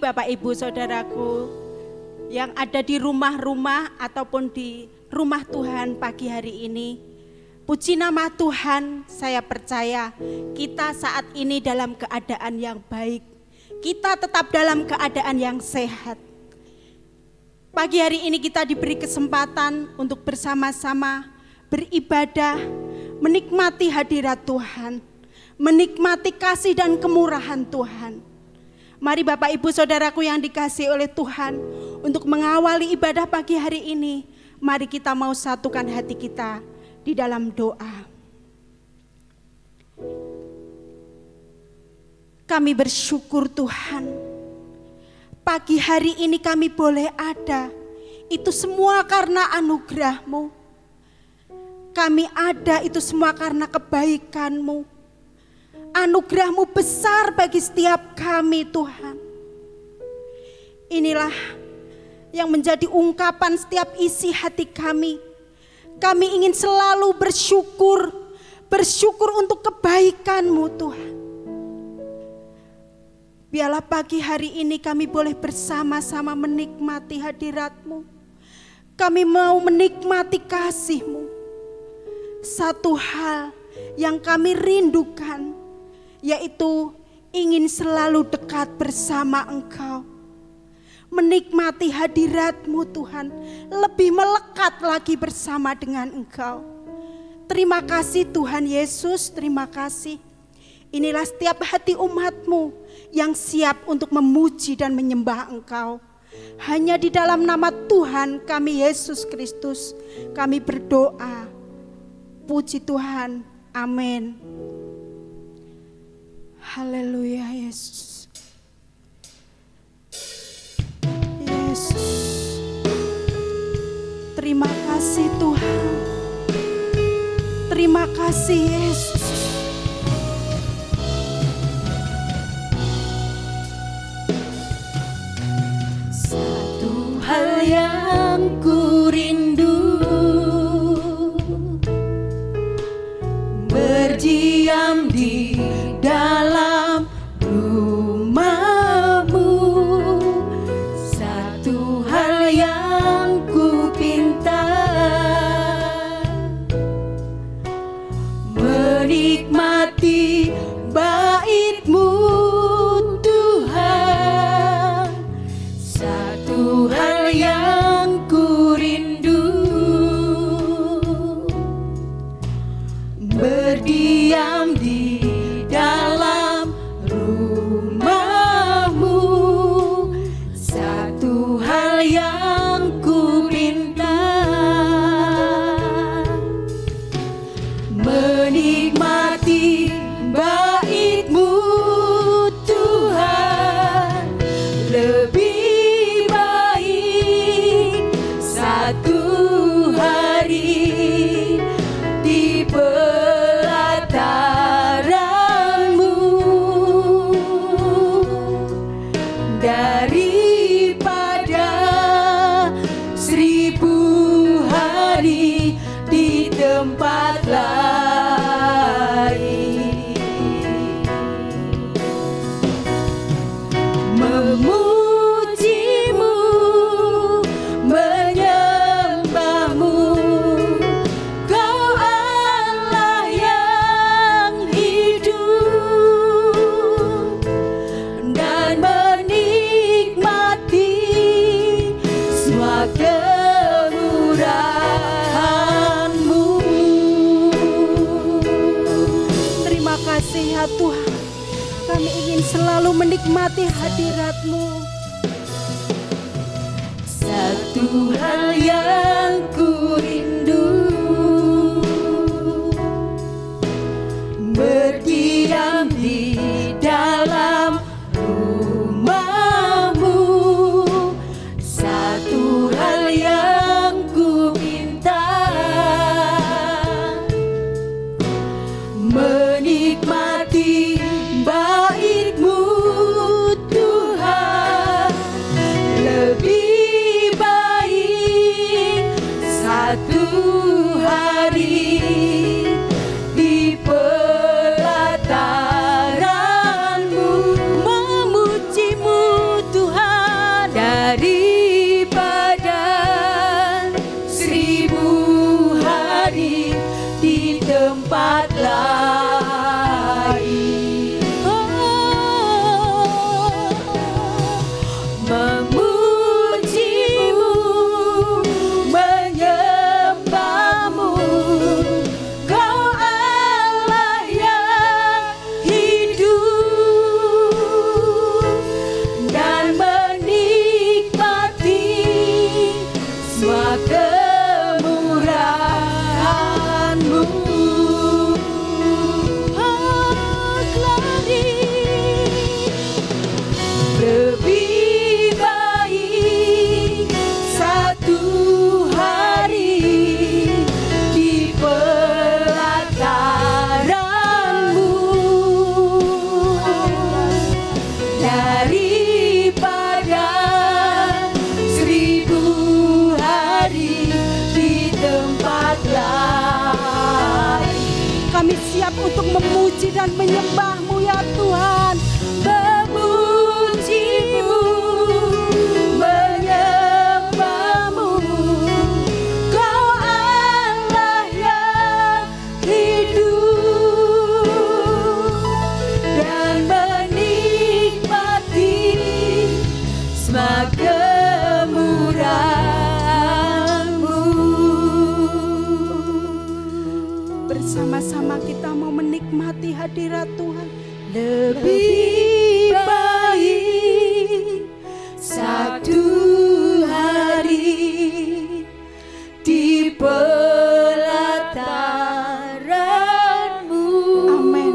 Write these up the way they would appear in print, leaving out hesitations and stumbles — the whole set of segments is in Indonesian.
Bapak Ibu Saudaraku yang ada di rumah-rumah ataupun di rumah Tuhan pagi hari ini. Puji nama Tuhan, saya percaya kita saat ini dalam keadaan yang baik. Kita tetap dalam keadaan yang sehat. Pagi hari ini kita diberi kesempatan untuk bersama-sama beribadah, menikmati hadirat Tuhan, menikmati kasih dan kemurahan Tuhan. Mari Bapak Ibu Saudaraku yang dikasihi oleh Tuhan, untuk mengawali ibadah pagi hari ini, mari kita mau satukan hati kita di dalam doa. Kami bersyukur Tuhan, pagi hari ini kami boleh ada, itu semua karena anugerah-Mu. Kami ada itu semua karena kebaikan-Mu. Anugerah-Mu besar bagi setiap kami Tuhan. Inilah yang menjadi ungkapan setiap isi hati kami. Kami ingin selalu bersyukur untuk kebaikan-Mu Tuhan. Biarlah pagi hari ini kami boleh bersama-sama menikmati hadirat-Mu. Kami mau menikmati kasih-Mu. Satu hal yang kami rindukan, yaitu ingin selalu dekat bersama Engkau. Menikmati hadirat-Mu Tuhan, lebih melekat lagi bersama dengan Engkau. Terima kasih Tuhan Yesus, terima kasih. Inilah setiap hati umat-Mu yang siap untuk memuji dan menyembah Engkau. Hanya di dalam nama Tuhan kami Yesus Kristus, kami berdoa. Puji Tuhan, amin. Haleluya Yesus. Yesus. Terima kasih Tuhan. Terima kasih Yesus. Satu hal yang ku rindu, berdiam di dalam rumah-Mu. Satu hal yang ku pinta, menikmati bait-Mu Tuhan. Satu hal yang ku rindu, berdiam di dalam rumah-Mu. Satu hal yang ku pinta, menikmati bait-Mu Tuhan. Lebih baik satu hari di pelataran-Mu daripada 1000 hari di tempat lain. Memuji-Mu, menyembah-Mu, Kau Allah yang hidup, dan menikmati semua kemurahan-Mu. Terima kasih ya Tuhan. Kami ingin selalu menikmati hadirat-Mu. Satu hal yang ku rindu, berdiam di dalam rumah-Mu. Satu hal yang ku minta, menikmati bait-Mu Tuhan. tempat lain. Memujimu, menyembahmu, Kau Allah yang hidup, dan menikmati semua kemurahan-Mu. Lebih baik satu hari di pelataran-Mu daripada 1000 hari di tempat lain. Kami siap untuk memuji dan menyembah-Mu ya Tuhan. Memujimu, menyembahmu, Kau Allah yang hidup, dan menikmati semua kemurahan-Mu. Bersama-sama kita mau menikmati hadirat Tuhan. Lebih baik satu hari di pelataran-Mu. Amin.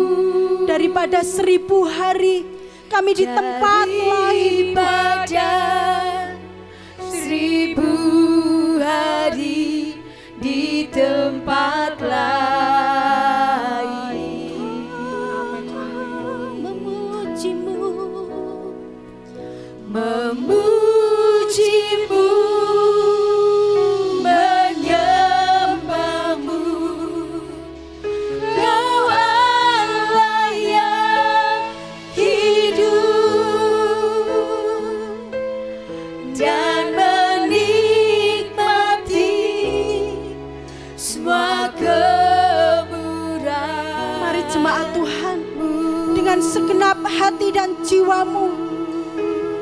Daripada 1000 hari kami di tempat lain. Daripada 1000 hari di tempat lain. Memujimu, menyembahmu, Kau Allah yang hidup, dan menikmati semua kemurahan. Mari jemaat Tuhan, dengan segenap hati dan jiwamu,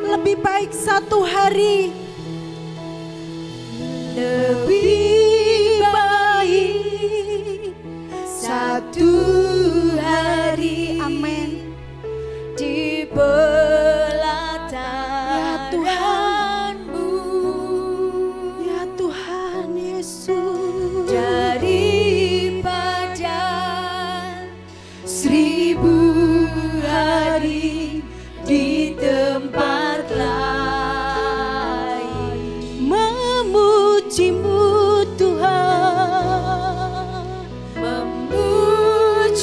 lebih baik satu hari, lebih baik satu hari. Amin. Di pelataran-Mu, Ya Tuhan Yesus, daripada 1000 hari di tempat lain. memujimu Tuhan, Memujimu,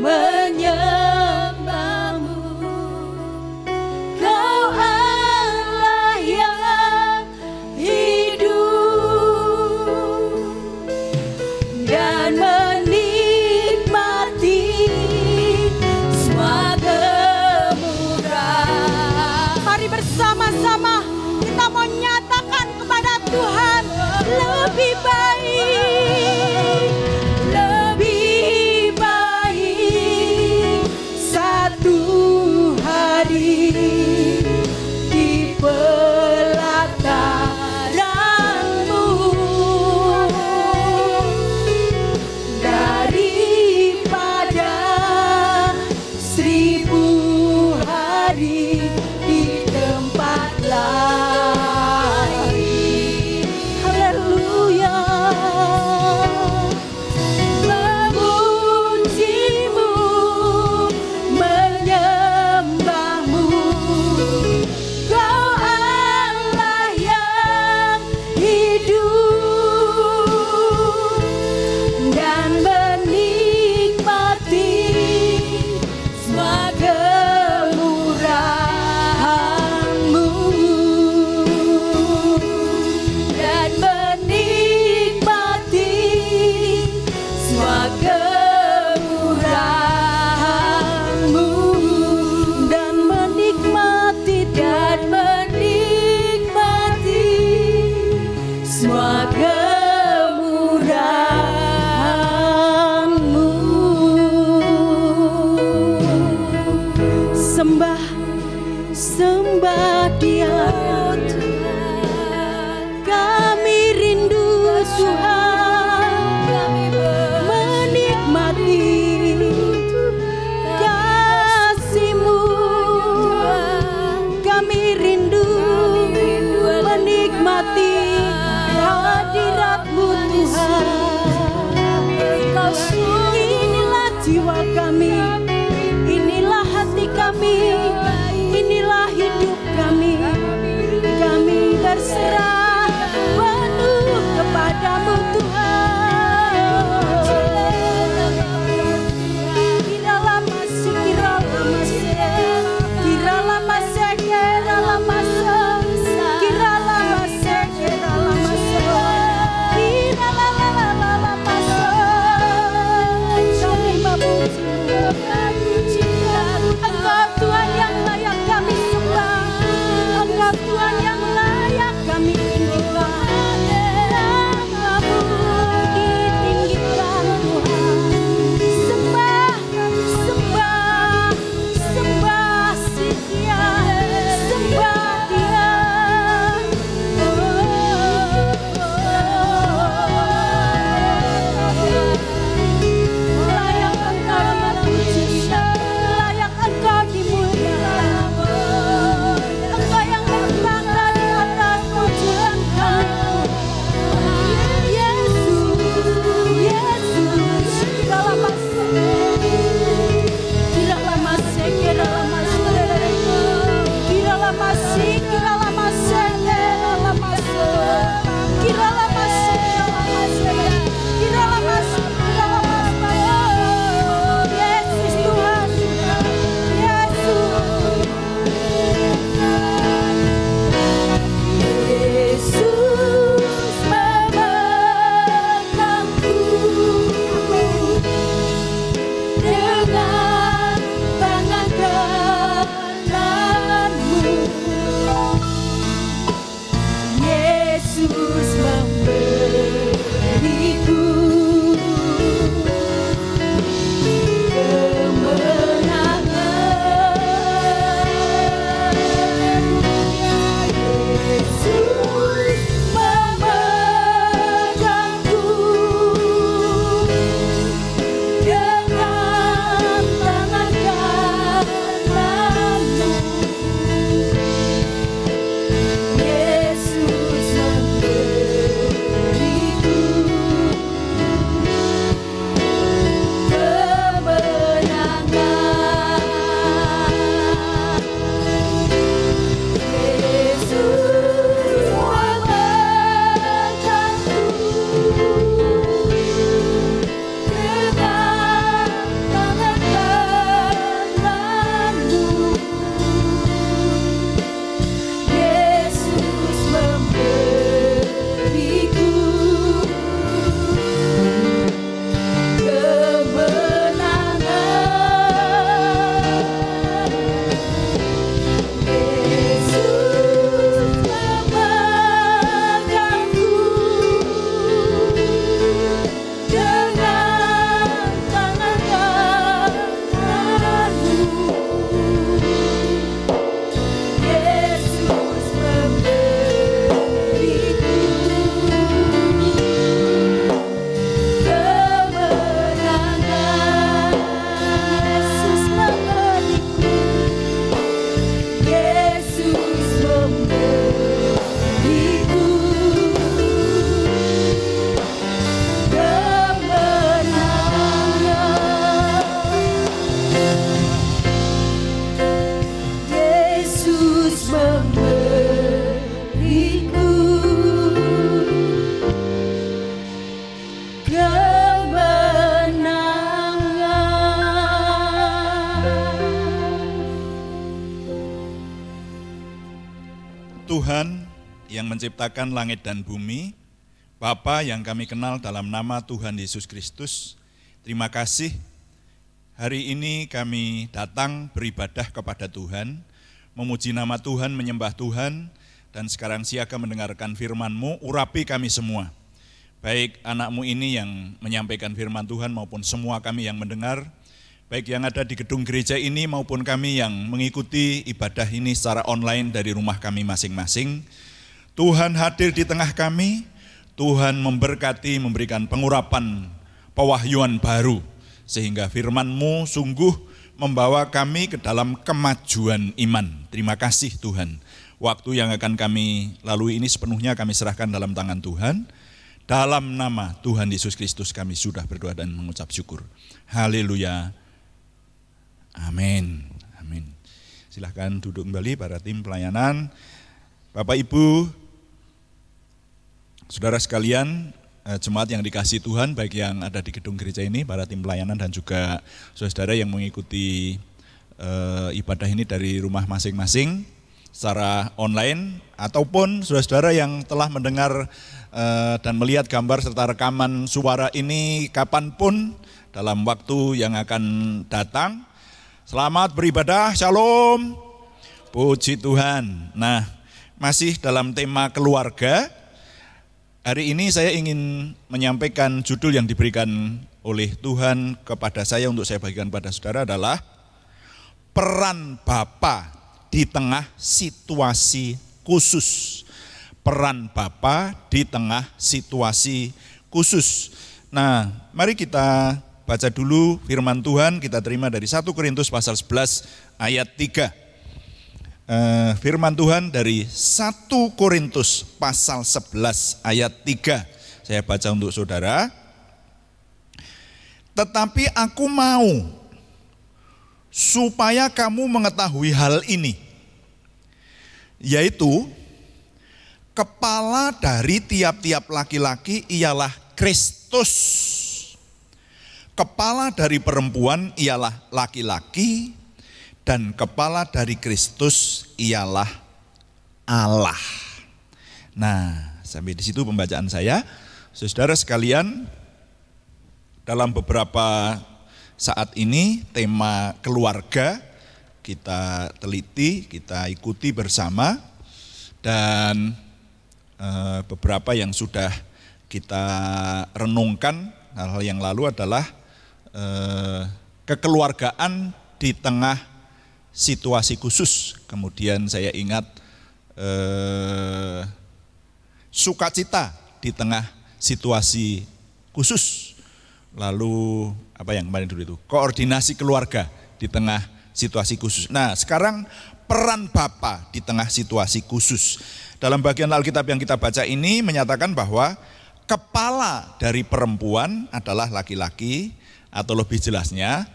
menyembahmu, Kau Allah yang hidup, dan menikmati semua kemurahan. mari bersama-sama kita mau nyatakan kepada Tuhan, lebih baik, Lebih baik satu hari di pelataran-Mu daripada 1000 hari di tempat lain. haleluya. Tuhan yang layak kami tinggikan. Namamu ditinggikan Tuhan. Sembah, sembah, sembah si Dia, sembah Dia. Layak Engkau dipuji, layak Engkau dimuliakan. Engkau yang bertata di atas pujian kami. Yesus, Yesus, kiralah masih, kiralah masih, kiralah masih, kiralah masih, kiralah masih, kiralah masih, kiralah masih, kiralah masih, kiralah masih. Yesus Tuhan, Yesus. Yesus memegangku dengan tangan kananmu. Yesus memberiku kemenangan. Yesus memegangku dengan tangan kananmu. Yesus memberiku Tuhan yang menciptakan langit dan bumi, Bapa yang kami kenal dalam nama Tuhan Yesus Kristus, terima kasih. Hari ini kami datang beribadah kepada Tuhan, memuji nama Tuhan, menyembah Tuhan, dan sekarang siaga mendengarkan firman-Mu, urapi kami semua. Baik anak-Mu ini yang menyampaikan firman Tuhan maupun semua kami yang mendengar, baik yang ada di gedung gereja ini maupun kami yang mengikuti ibadah ini secara online dari rumah kami masing-masing. Tuhan hadir di tengah kami, Tuhan memberkati, memberikan pengurapan, pewahyuan baru, sehingga firman-Mu sungguh membawa kami ke dalam kemajuan iman. Terima kasih Tuhan. Waktu yang akan kami lalui ini sepenuhnya kami serahkan dalam tangan Tuhan. Dalam nama Tuhan Yesus Kristus kami sudah berdoa dan mengucap syukur. Haleluya. Amin. Amin. Silahkan duduk kembali para tim pelayanan. Bapak Ibu, saudara sekalian, jemaat yang dikasihi Tuhan, baik yang ada di gedung gereja ini, para tim pelayanan dan juga saudara yang mengikuti ibadah ini dari rumah masing-masing secara online, ataupun saudara yang telah mendengar dan melihat gambar serta rekaman suara ini kapanpun dalam waktu yang akan datang. Selamat beribadah, shalom, puji Tuhan. Nah, masih dalam tema keluarga. Hari ini saya ingin menyampaikan judul yang diberikan oleh Tuhan kepada saya untuk saya bagikan pada saudara adalah peran Bapa di tengah situasi khusus. Peran Bapa di tengah situasi khusus. Nah, mari kita baca dulu firman Tuhan, kita terima dari 1 Korintus pasal 11 ayat 3. Firman Tuhan dari 1 Korintus pasal 11 ayat 3. Saya baca untuk saudara. Tetapi aku mau supaya kamu mengetahui hal ini, yaitu kepala dari tiap-tiap laki-laki ialah Kristus. Kepala dari perempuan ialah laki-laki, dan kepala dari Kristus ialah Allah. Nah, sampai di situ pembacaan saya. Saudara sekalian, dalam beberapa saat ini tema keluarga kita teliti, kita ikuti bersama, dan beberapa yang sudah kita renungkan hal-hal yang lalu adalah kekeluargaan di tengah situasi khusus. Kemudian saya ingat sukacita di tengah situasi khusus. Lalu apa yang kemarin dulu itu? Koordinasi keluarga di tengah situasi khusus. Nah, sekarang peran Bapa di tengah situasi khusus. Dalam bagian Alkitab yang kita baca ini menyatakan bahwa kepala dari perempuan adalah laki-laki, atau lebih jelasnya,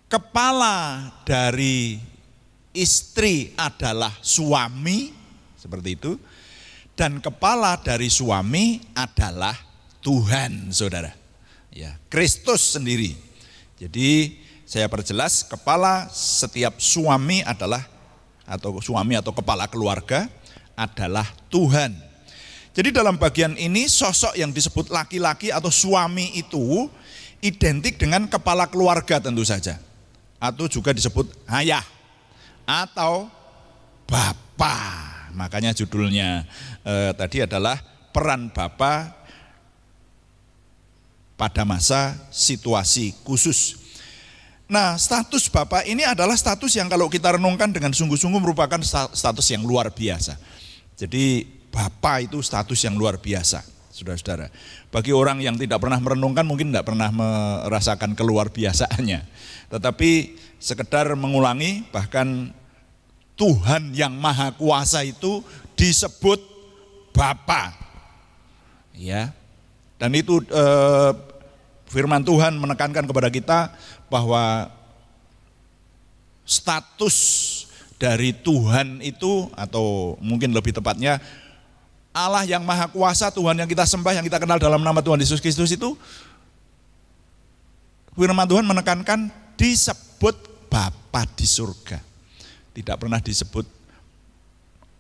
kepala dari istri adalah suami, seperti itu, dan kepala dari suami adalah Tuhan, saudara. Ya, Kristus sendiri. Jadi saya perjelas, kepala setiap suami adalah, atau suami atau kepala keluarga adalah Tuhan. Jadi dalam bagian ini sosok yang disebut laki-laki atau suami itu identik dengan kepala keluarga tentu saja. Atau juga disebut ayah atau bapa. Makanya judulnya tadi adalah peran Bapa pada masa situasi khusus. Nah, status Bapa ini adalah status yang kalau kita renungkan dengan sungguh-sungguh merupakan status yang luar biasa. Jadi Bapa itu status yang luar biasa, saudara-saudara. Bagi orang yang tidak pernah merenungkan mungkin tidak pernah merasakan keluar biasaannya. Tetapi sekedar mengulangi, bahkan Tuhan yang Maha Kuasa itu disebut Bapa. Ya. Dan itu firman Tuhan menekankan kepada kita bahwa status dari Tuhan itu, atau mungkin lebih tepatnya Allah yang Maha Kuasa, Tuhan yang kita sembah, yang kita kenal dalam nama Tuhan Yesus Kristus itu, firman Tuhan menekankan disebut Bapa di surga. Tidak pernah disebut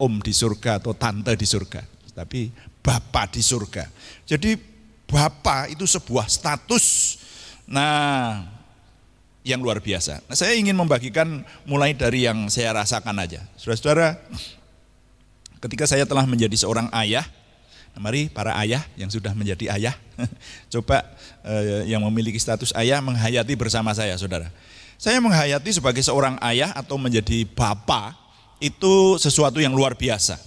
om di surga atau tante di surga, tapi Bapa di surga. Jadi Bapa itu sebuah status yang luar biasa. Nah, saya ingin membagikan mulai dari yang saya rasakan aja. Saudara-saudara, ketika saya telah menjadi seorang ayah, mari para ayah yang sudah menjadi ayah, coba yang memiliki status ayah menghayati bersama saya, saudara. Saya menghayati sebagai seorang ayah atau menjadi bapa itu sesuatu yang luar biasa.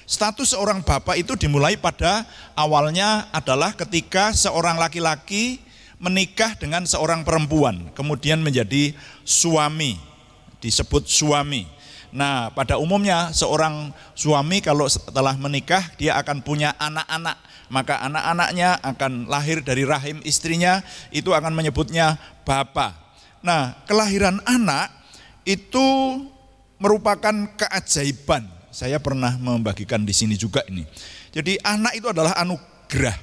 Status seorang bapa itu dimulai pada awalnya adalah ketika seorang laki-laki menikah dengan seorang perempuan, kemudian menjadi suami, disebut suami. Nah, pada umumnya seorang suami kalau setelah menikah dia akan punya anak-anak, maka anak-anaknya akan lahir dari rahim istrinya, itu akan menyebutnya bapa. Nah, kelahiran anak itu merupakan keajaiban. Saya pernah membagikan di sini juga ini. Jadi anak itu adalah anugerah.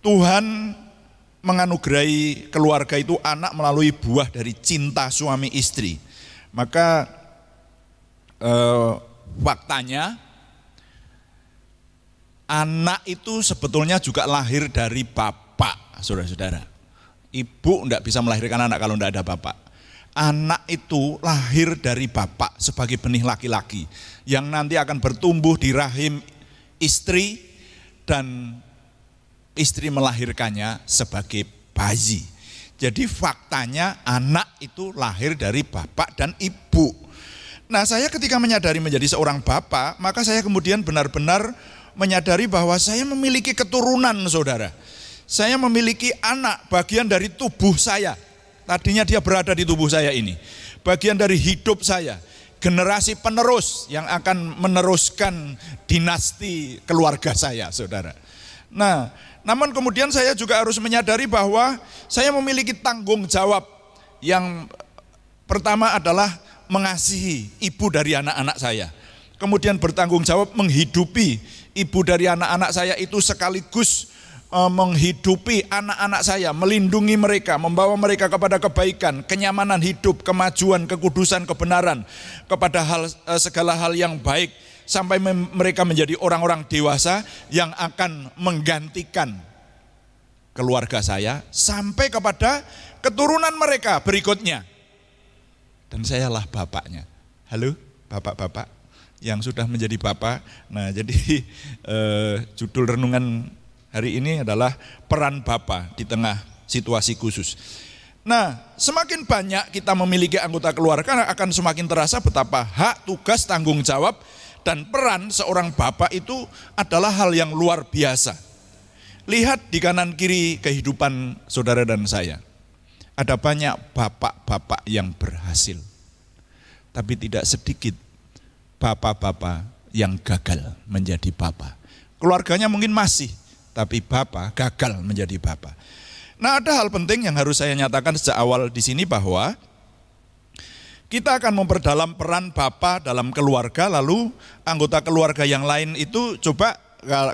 Tuhan menganugerahi keluarga itu anak melalui buah dari cinta suami istri. Maka faktanya anak itu sebetulnya juga lahir dari bapak, saudara-saudara. Ibu enggak bisa melahirkan anak kalau enggak ada bapak. anak itu lahir dari bapak sebagai benih laki-laki yang nanti akan bertumbuh di rahim istri dan istri melahirkannya sebagai bayi. Jadi faktanya anak itu lahir dari bapak dan ibu. Nah, saya ketika menyadari menjadi seorang bapak, maka saya kemudian benar-benar menyadari bahwa saya memiliki keturunan, saudara. Saya memiliki anak, bagian dari tubuh saya. Tadinya dia berada di tubuh saya ini. Bagian dari hidup saya. Generasi penerus yang akan meneruskan dinasti keluarga saya, saudara. Nah, namun kemudian saya juga harus menyadari bahwa saya memiliki tanggung jawab. Yang pertama adalah mengasihi ibu dari anak-anak saya. Kemudian bertanggung jawab menghidupi ibu dari anak-anak saya itu sekaligus menghidupi anak-anak saya, melindungi mereka, membawa mereka kepada kebaikan, kenyamanan hidup, kemajuan, kekudusan, kebenaran, kepada segala hal yang baik, sampai mereka menjadi orang-orang dewasa yang akan menggantikan keluarga saya, sampai kepada keturunan mereka berikutnya. Dan sayalah bapaknya. Halo bapak-bapak yang sudah menjadi bapak. Nah, jadi judul renungan hari ini adalah peran bapa di tengah situasi khusus. Nah, semakin banyak kita memiliki anggota keluarga, akan semakin terasa betapa hak, tugas, tanggung jawab, dan peran seorang bapa itu adalah hal yang luar biasa. Lihat di kanan kiri kehidupan saudara dan saya. Ada banyak bapak-bapak yang berhasil. Tapi tidak sedikit bapak-bapak yang gagal menjadi bapak. Keluarganya mungkin masih, tapi bapak gagal menjadi bapak. Nah, ada hal penting yang harus saya nyatakan sejak awal di sini bahwa kita akan memperdalam peran bapak dalam keluarga, lalu anggota keluarga yang lain itu coba,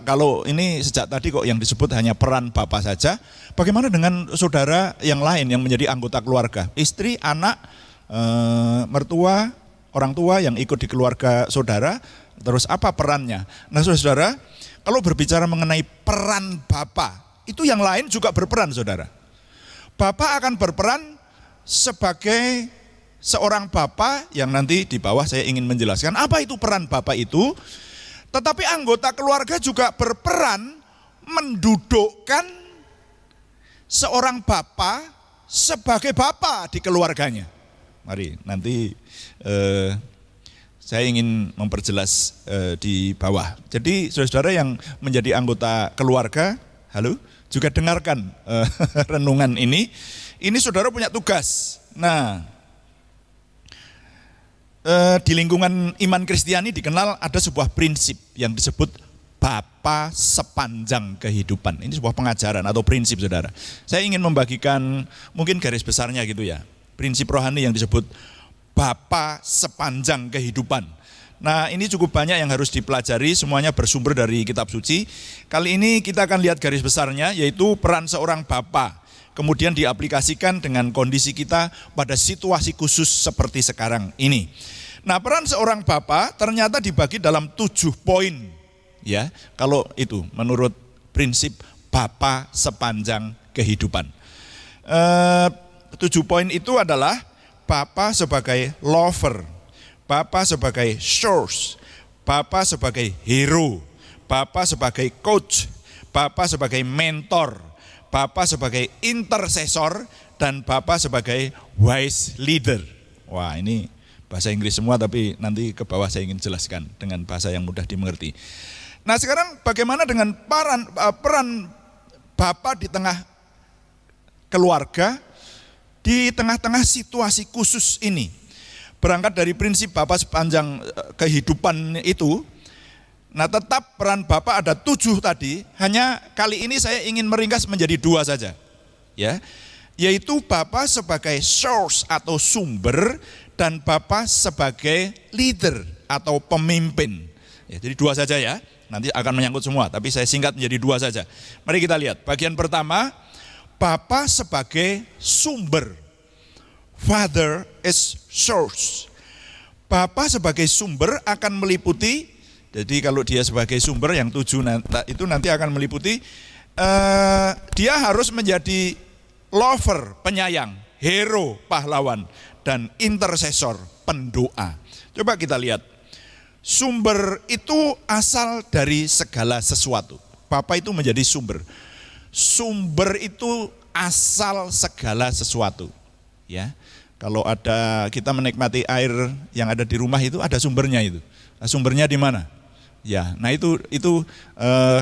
kalau ini sejak tadi kok yang disebut hanya peran bapak saja, bagaimana dengan saudara yang lain yang menjadi anggota keluarga? Istri, anak, mertua, orang tua yang ikut di keluarga saudara, terus apa perannya? Nah, saudara, kalau berbicara mengenai peran bapak, itu yang lain juga berperan, saudara. Bapak akan berperan sebagai seorang bapak yang nanti di bawah saya ingin menjelaskan apa itu peran bapak itu. Tetapi anggota keluarga juga berperan mendudukkan seorang bapak sebagai bapak di keluarganya. Mari nanti saya ingin memperjelas di bawah. Jadi saudara-saudara yang menjadi anggota keluarga, halo, juga dengarkan renungan ini. Ini saudara punya tugas. Nah, di lingkungan iman Kristiani dikenal ada sebuah prinsip yang disebut Bapa sepanjang kehidupan. Ini sebuah pengajaran atau prinsip, saudara. Saya ingin membagikan mungkin garis besarnya gitu ya. Prinsip rohani yang disebut Bapa sepanjang kehidupan. Nah, ini cukup banyak yang harus dipelajari, semuanya bersumber dari kitab suci. Kali ini kita akan lihat garis besarnya, yaitu peran seorang bapa. Kemudian diaplikasikan dengan kondisi kita pada situasi khusus seperti sekarang ini. Nah, peran seorang bapa ternyata dibagi dalam 7 poin. Ya, kalau itu menurut prinsip bapa sepanjang kehidupan. 7 poin itu adalah bapa sebagai lover, bapa sebagai source, bapa sebagai hero, bapa sebagai coach, bapa sebagai mentor, bapa sebagai intercessor, dan bapa sebagai wise leader. Wah, ini bahasa Inggris semua, tapi nanti ke bawah saya ingin jelaskan dengan bahasa yang mudah dimengerti. Nah, sekarang bagaimana dengan peran bapa di tengah keluarga, di tengah-tengah situasi khusus ini? Berangkat dari prinsip bapa sepanjang kehidupan itu, nah tetap peran bapa ada 7 tadi, hanya kali ini saya ingin meringkas menjadi 2 saja. Ya, yaitu bapa sebagai source atau sumber, dan bapa sebagai leader atau pemimpin. Ya, jadi 2 saja ya, nanti akan menyangkut semua, tapi saya singkat menjadi 2 saja. Mari kita lihat, bagian pertama, bapa sebagai sumber. Father is source. Bapa sebagai sumber akan meliputi, jadi kalau dia sebagai sumber yang 7 itu nanti akan meliputi, dia harus menjadi lover, penyayang, hero, pahlawan, dan intercesor, pendoa. Coba kita lihat. Sumber itu asal dari segala sesuatu. Bapa itu menjadi sumber. Sumber itu asal segala sesuatu. Ya. Kalau ada kita menikmati air yang ada di rumah itu ada sumbernya itu. Nah, sumbernya di mana? Ya, nah itu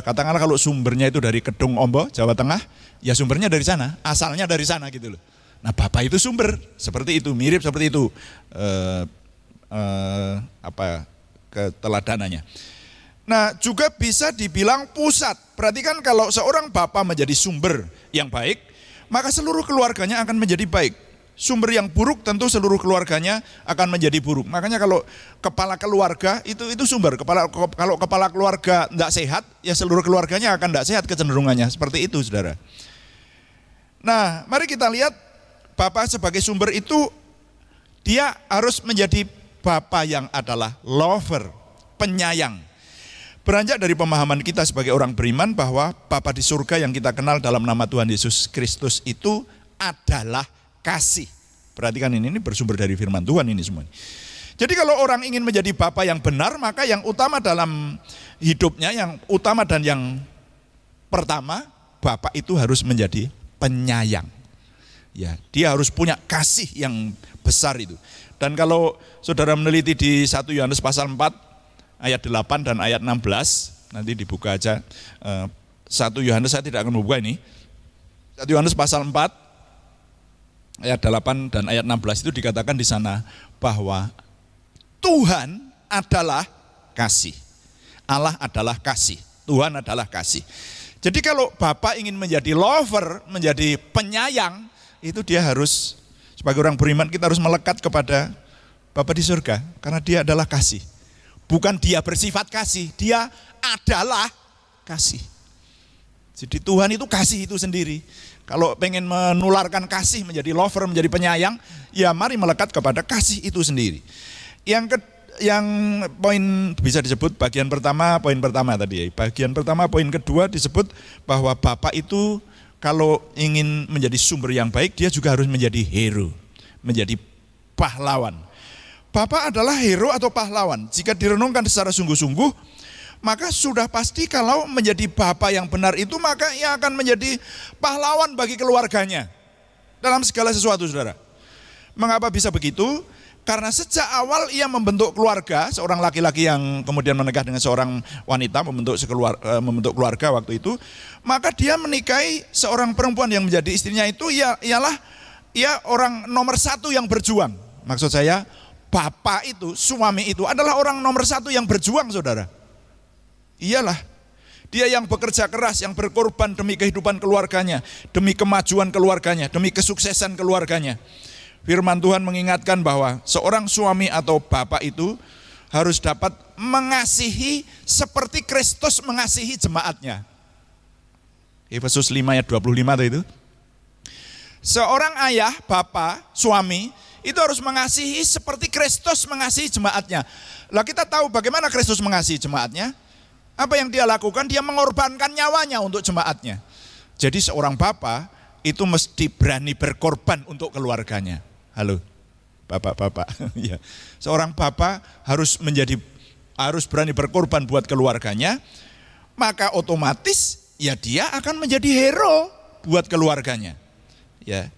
katakanlah kalau sumbernya itu dari Kedung Ombo, Jawa Tengah, ya sumbernya dari sana, asalnya dari sana gitu loh. Nah Bapa itu sumber, seperti itu, mirip seperti itu keteladanannya. Nah juga bisa dibilang pusat. Perhatikan kalau seorang Bapa menjadi sumber yang baik, maka seluruh keluarganya akan menjadi baik. Sumber yang buruk tentu seluruh keluarganya akan menjadi buruk. Makanya kalau kepala keluarga itu sumber. Kalau kepala keluarga tidak sehat, ya seluruh keluarganya akan tidak sehat kecenderungannya. Seperti itu saudara. Nah mari kita lihat Bapa sebagai sumber itu dia harus menjadi Bapa yang adalah lover, penyayang. Beranjak dari pemahaman kita sebagai orang beriman bahwa Bapa di surga yang kita kenal dalam nama Tuhan Yesus Kristus itu adalah kasih. Perhatikan ini bersumber dari firman Tuhan ini semua. Jadi kalau orang ingin menjadi bapa yang benar, maka yang utama dalam hidupnya, yang utama dan yang pertama, bapa itu harus menjadi penyayang. Ya, dia harus punya kasih yang besar itu. Dan kalau saudara meneliti di 1 Yohanes pasal 4 ayat 8 dan ayat 16, nanti dibuka aja 1 Yohanes, saya tidak akan membuka ini. 1 Yohanes pasal 4 ayat 8 dan ayat 16 itu dikatakan di sana bahwa Tuhan adalah kasih. Allah adalah kasih. Tuhan adalah kasih. Jadi kalau Bapa ingin menjadi lover, menjadi penyayang, itu dia harus, sebagai orang beriman kita harus melekat kepada Bapa di surga. Karena dia adalah kasih. Bukan dia bersifat kasih, dia adalah kasih. Jadi Tuhan itu kasih itu sendiri. Kalau pengen menularkan kasih menjadi lover, menjadi penyayang, ya mari melekat kepada kasih itu sendiri. Yang poin bisa disebut bagian pertama, poin pertama tadi ya. Bagian pertama, poin kedua disebut bahwa Bapa itu kalau ingin menjadi sumber yang baik, dia juga harus menjadi hero, menjadi pahlawan. Bapa adalah hero atau pahlawan. Jika direnungkan secara sungguh-sungguh, maka sudah pasti kalau menjadi bapa yang benar itu, maka ia akan menjadi pahlawan bagi keluarganya dalam segala sesuatu, saudara. Mengapa bisa begitu? Karena sejak awal ia membentuk keluarga, seorang laki-laki yang kemudian menikah dengan seorang wanita, membentuk keluarga waktu itu, maka dia menikahi seorang perempuan yang menjadi istrinya itu ialah orang nomor satu yang berjuang. Maksud saya, bapa itu, suami itu adalah orang nomor satu yang berjuang, saudara. Iyalah, dia yang bekerja keras, yang berkorban demi kehidupan keluarganya, demi kemajuan keluarganya, demi kesuksesan keluarganya. Firman Tuhan mengingatkan bahwa seorang suami atau bapa itu harus dapat mengasihi seperti Kristus mengasihi jemaatnya. Efesus 5 ayat 25 itu. Seorang ayah, bapa, suami itu harus mengasihi seperti Kristus mengasihi jemaatnya. Lah kita tahu bagaimana Kristus mengasihi jemaatnya. Apa yang dia lakukan? Dia mengorbankan nyawanya untuk jemaatnya. Jadi seorang bapa itu mesti berani berkorban untuk keluarganya. Halo, bapak-bapak. Ya. Seorang bapa harus berani berkorban buat keluarganya. Maka otomatis ya dia akan menjadi hero buat keluarganya. Ya.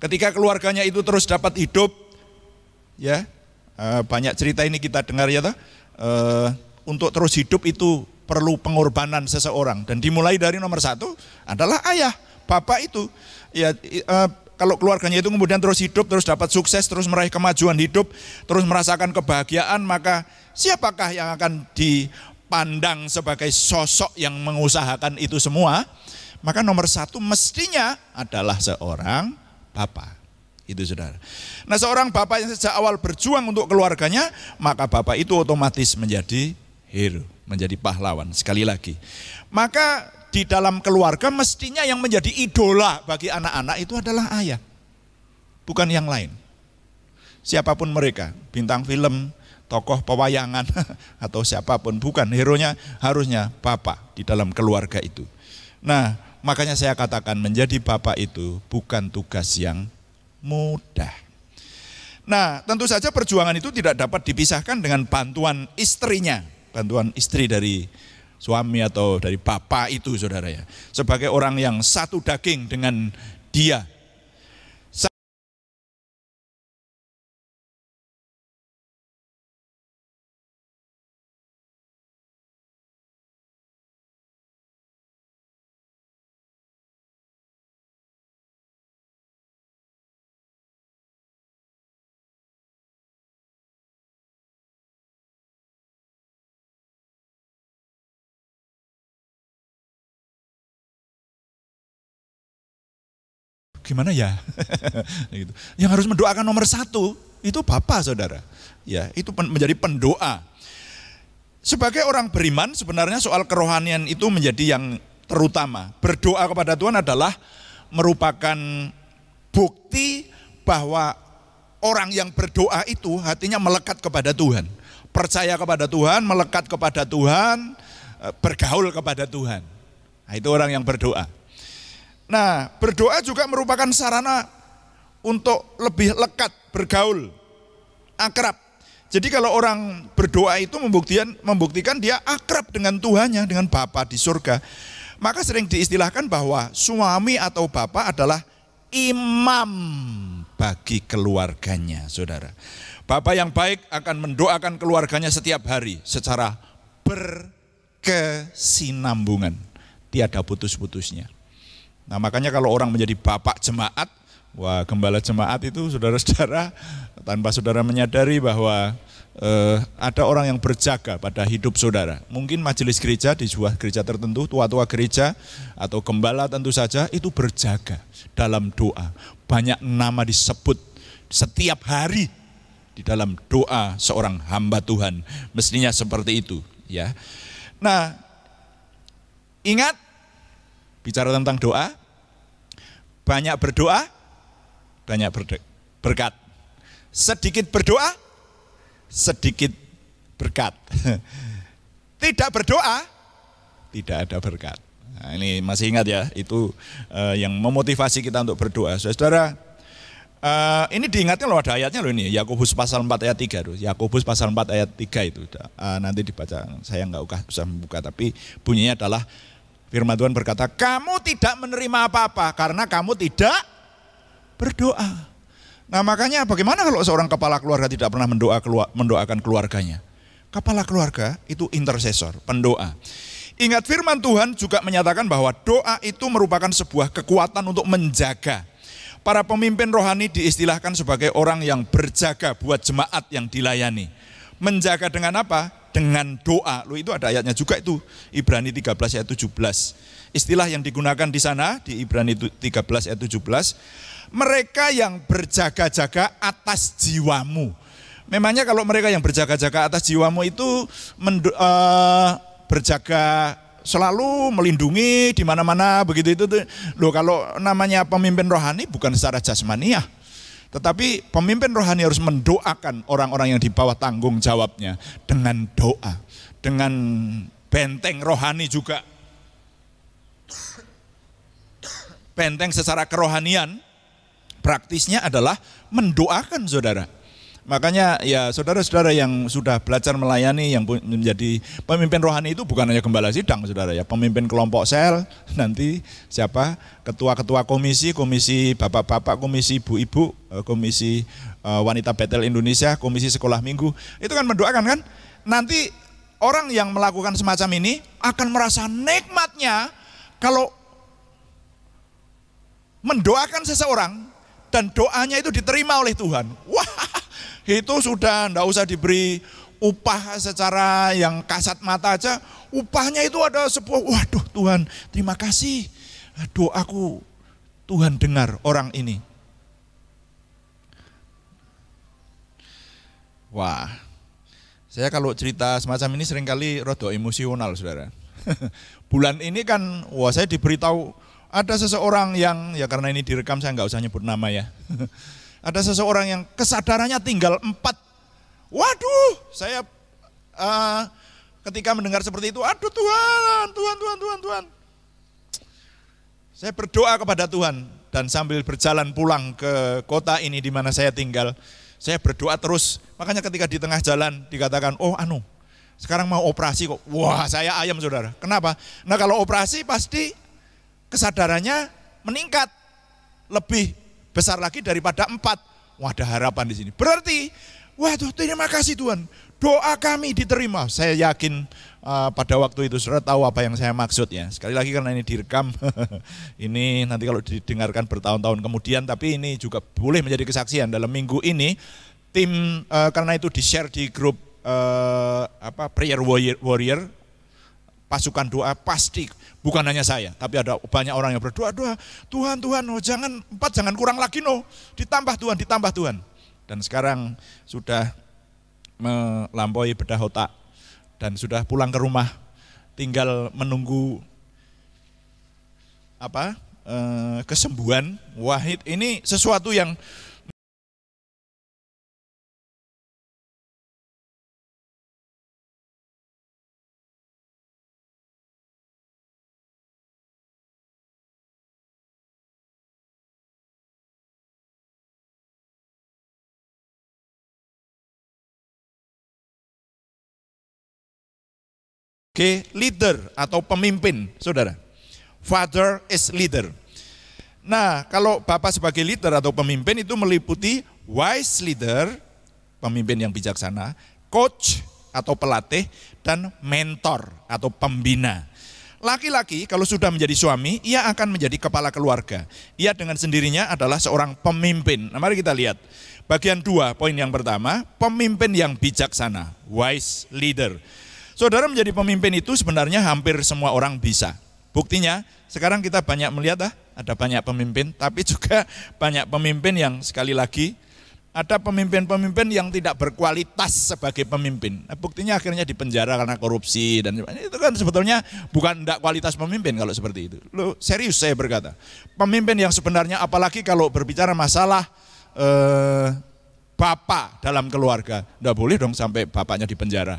Ketika keluarganya itu terus dapat hidup, ya banyak cerita ini kita dengar ya toh. Untuk terus hidup itu perlu pengorbanan seseorang. Dan dimulai dari nomor satu adalah ayah, bapak itu. Ya, kalau keluarganya itu kemudian terus hidup, terus dapat sukses, terus meraih kemajuan hidup, terus merasakan kebahagiaan, maka siapakah yang akan dipandang sebagai sosok yang mengusahakan itu semua? Maka nomor satu mestinya adalah seorang bapak. Itu saudara. Nah seorang bapak yang sejak awal berjuang untuk keluarganya, maka bapak itu otomatis menjadi hero, menjadi pahlawan. Sekali lagi, maka di dalam keluarga mestinya yang menjadi idola bagi anak-anak itu adalah ayah, bukan yang lain. Siapapun mereka, bintang film, tokoh pewayangan atau siapapun, bukan, hero-nya harusnya bapak di dalam keluarga itu. Nah, makanya saya katakan menjadi bapak itu bukan tugas yang mudah. Nah, tentu saja perjuangan itu tidak dapat dipisahkan dengan bantuan istrinya, bantuan istri dari suami atau dari bapak itu, saudara ya. Sebagai orang yang satu daging dengan dia. Gimana ya? Gitu. Yang harus mendoakan nomor satu itu Bapak, saudara. Ya, itu menjadi pendoa. Sebagai orang beriman, sebenarnya soal kerohanian itu menjadi yang terutama. Berdoa kepada Tuhan adalah merupakan bukti bahwa orang yang berdoa itu hatinya melekat kepada Tuhan. Percaya kepada Tuhan, melekat kepada Tuhan, bergaul kepada Tuhan. Nah, itu orang yang berdoa. Nah, berdoa juga merupakan sarana untuk lebih lekat, bergaul, akrab. Jadi kalau orang berdoa itu membuktikan dia akrab dengan Tuhannya, dengan Bapa di surga. Maka sering diistilahkan bahwa suami atau Bapa adalah imam bagi keluarganya, saudara. Bapa yang baik akan mendoakan keluarganya setiap hari secara berkesinambungan, tiada putus-putusnya. Nah, makanya kalau orang menjadi bapak jemaat, wah, gembala jemaat itu saudara-saudara, tanpa saudara menyadari bahwa ada orang yang berjaga pada hidup saudara. Mungkin majelis gereja di sebuah gereja tertentu, tua-tua gereja atau gembala tentu saja itu berjaga dalam doa. Banyak nama disebut setiap hari di dalam doa seorang hamba Tuhan. Mestinya seperti itu, ya. Nah, ingat, bicara tentang doa, banyak berdoa, banyak berkat. Sedikit berdoa, sedikit berkat. Tidak berdoa, tidak ada berkat. Nah, ini masih ingat ya, itu yang memotivasi kita untuk berdoa. Saudara, ini diingatnya loh, ada ayatnya loh ini, Yakobus pasal 4 ayat 3. Yakobus pasal 4 ayat 3 itu, nanti dibaca, saya nggak usah membuka, tapi bunyinya adalah, firman Tuhan berkata, kamu tidak menerima apa-apa karena kamu tidak berdoa. Nah, makanya bagaimana kalau seorang kepala keluarga tidak pernah mendoakan keluarganya? Kepala keluarga itu intercessor, pendoa. Ingat, firman Tuhan juga menyatakan bahwa doa itu merupakan sebuah kekuatan untuk menjaga. Para pemimpin rohani diistilahkan sebagai orang yang berjaga buat jemaat yang dilayani. Menjaga dengan apa? Dengan doa. Loh, itu ada ayatnya juga itu, Ibrani 13 ayat 17. Istilah yang digunakan di sana di Ibrani 13 ayat 17, mereka yang berjaga-jaga atas jiwamu. Memangnya kalau mereka yang berjaga-jaga atas jiwamu itu berjaga selalu melindungi di mana-mana begitu itu. Loh, kalau namanya pemimpin rohani bukan secara jasmaniah, tetapi pemimpin rohani harus mendoakan orang-orang yang di bawah tanggung jawabnya dengan doa, dengan benteng rohani juga. Benteng secara kerohanian praktisnya adalah mendoakan, saudara. Makanya ya saudara-saudara yang sudah belajar melayani, yang menjadi pemimpin rohani itu bukan hanya gembala sidang, saudara ya. Pemimpin kelompok sel, nanti siapa? Ketua-ketua komisi bapak-bapak, komisi ibu-ibu, komisi wanita Betel Indonesia, komisi sekolah minggu. Itu kan mendoakan kan? Nanti orang yang melakukan semacam ini akan merasa nikmatnya kalau mendoakan seseorang dan doanya itu diterima oleh Tuhan. Wah, itu sudah enggak usah diberi upah secara yang kasat mata aja. Upahnya itu ada sebuah, waduh Tuhan, terima kasih. Doaku Tuhan dengar orang ini. Wah, saya kalau cerita semacam ini seringkali rada emosional, saudara. Bulan ini kan, wah, saya diberitahu ada seseorang yang, ya karena ini direkam saya nggak usah nyebut nama ya. Ada seseorang yang kesadarannya tinggal 4. Waduh, saya ketika mendengar seperti itu, aduh Tuhan. Saya berdoa kepada Tuhan dan sambil berjalan pulang ke kota ini di mana saya tinggal, Saya berdoa terus. Makanya ketika di tengah jalan dikatakan, oh sekarang mau operasi kok. Wah, saya ayam saudara. Kenapa? Nah kalau operasi pasti kesadarannya meningkat. Lebih besar lagi daripada 4. Wah, ada harapan di sini. Berarti, waduh terima kasih Tuhan. Doa kami diterima. Saya yakin pada waktu itu saudara tahu apa yang saya maksud ya. Sekali lagi karena ini direkam. Ini nanti kalau didengarkan bertahun-tahun kemudian. Tapi ini juga boleh menjadi kesaksian. Dalam minggu ini tim karena itu di-share di grup prayer warrior, pasukan doa, pasti bukan hanya saya, tapi ada banyak orang yang berdoa, Tuhan, jangan 4 jangan kurang lagi ditambah Tuhan. Dan sekarang sudah melampaui bedah otak dan sudah pulang ke rumah, tinggal menunggu kesembuhan. Wah, ini sesuatu yang leader atau pemimpin, saudara. Father is leader. Nah, kalau Bapak sebagai leader atau pemimpin itu meliputi wise leader, pemimpin yang bijaksana, coach atau pelatih, dan mentor atau pembina. Laki-laki kalau sudah menjadi suami, ia akan menjadi kepala keluarga. Ia dengan sendirinya adalah seorang pemimpin. Nah, mari kita lihat. Bagian 2, poin yang pertama, pemimpin yang bijaksana, wise leader. Saudara menjadi pemimpin itu sebenarnya hampir semua orang bisa. Buktinya sekarang kita banyak melihat ada banyak pemimpin, tapi juga banyak pemimpin yang sekali lagi ada pemimpin-pemimpin yang tidak berkualitas sebagai pemimpin. Nah, buktinya akhirnya dipenjara karena korupsi dan itu kan sebetulnya bukan tidak kualitas pemimpin kalau seperti itu. Loh, serius saya berkata, pemimpin yang sebenarnya apalagi kalau berbicara masalah bapak dalam keluarga, tidak boleh dong sampai bapaknya dipenjara.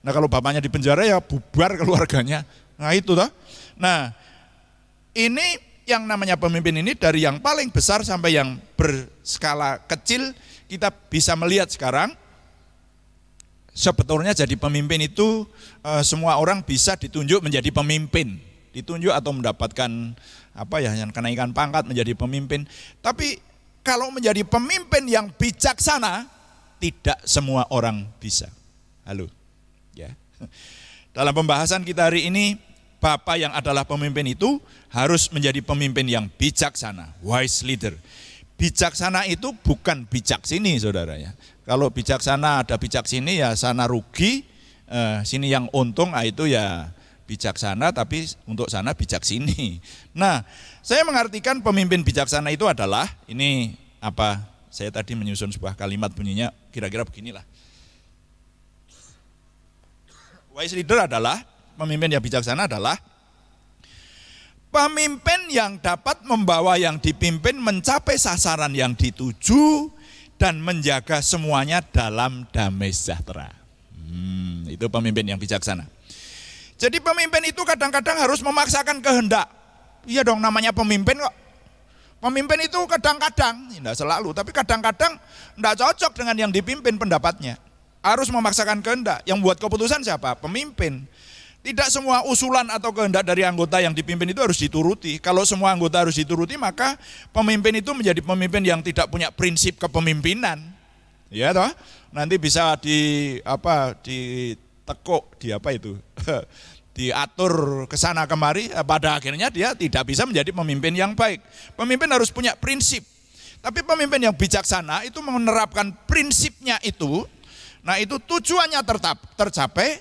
Nah kalau bapaknya di penjara ya bubar keluarganya. Nah itu toh. Nah ini yang namanya pemimpin ini dari yang paling besar sampai yang berskala kecil kita bisa melihat sekarang. Sebetulnya jadi pemimpin itu semua orang bisa ditunjuk menjadi pemimpin. Ditunjuk atau mendapatkan yang kenaikan pangkat menjadi pemimpin. Tapi kalau menjadi pemimpin yang bijaksana tidak semua orang bisa. Halo. Ya. Dalam pembahasan kita hari ini, Bapak yang adalah pemimpin itu harus menjadi pemimpin yang bijaksana, wise leader. Bijaksana itu bukan bijak sini, saudara ya. Kalau bijaksana ada bijak sini ya sana rugi, sini yang untung, itu ya bijaksana tapi untuk sana bijak sini. Nah, saya mengartikan pemimpin bijaksana itu adalah ini saya tadi menyusun sebuah kalimat bunyinya kira-kira beginilah. Wise leader adalah, pemimpin yang bijaksana adalah pemimpin yang dapat membawa yang dipimpin mencapai sasaran yang dituju dan menjaga semuanya dalam damai sejahtera. Itu pemimpin yang bijaksana. Jadi pemimpin itu kadang-kadang harus memaksakan kehendak. Iya dong, namanya pemimpin kok. Pemimpin itu kadang-kadang, tidak selalu, tapi kadang-kadang tidak cocok dengan yang dipimpin pendapatnya. Harus memaksakan kehendak. Yang buat keputusan siapa? Pemimpin. Tidak semua usulan atau kehendak dari anggota yang dipimpin itu harus dituruti. Kalau semua anggota harus dituruti, maka pemimpin itu menjadi pemimpin yang tidak punya prinsip kepemimpinan. Ya toh? Nanti bisa ditekuk, diatur ke sana kemari, pada akhirnya dia tidak bisa menjadi pemimpin yang baik. Pemimpin harus punya prinsip. Tapi pemimpin yang bijaksana itu menerapkan prinsipnya itu. Nah itu tujuannya tercapai,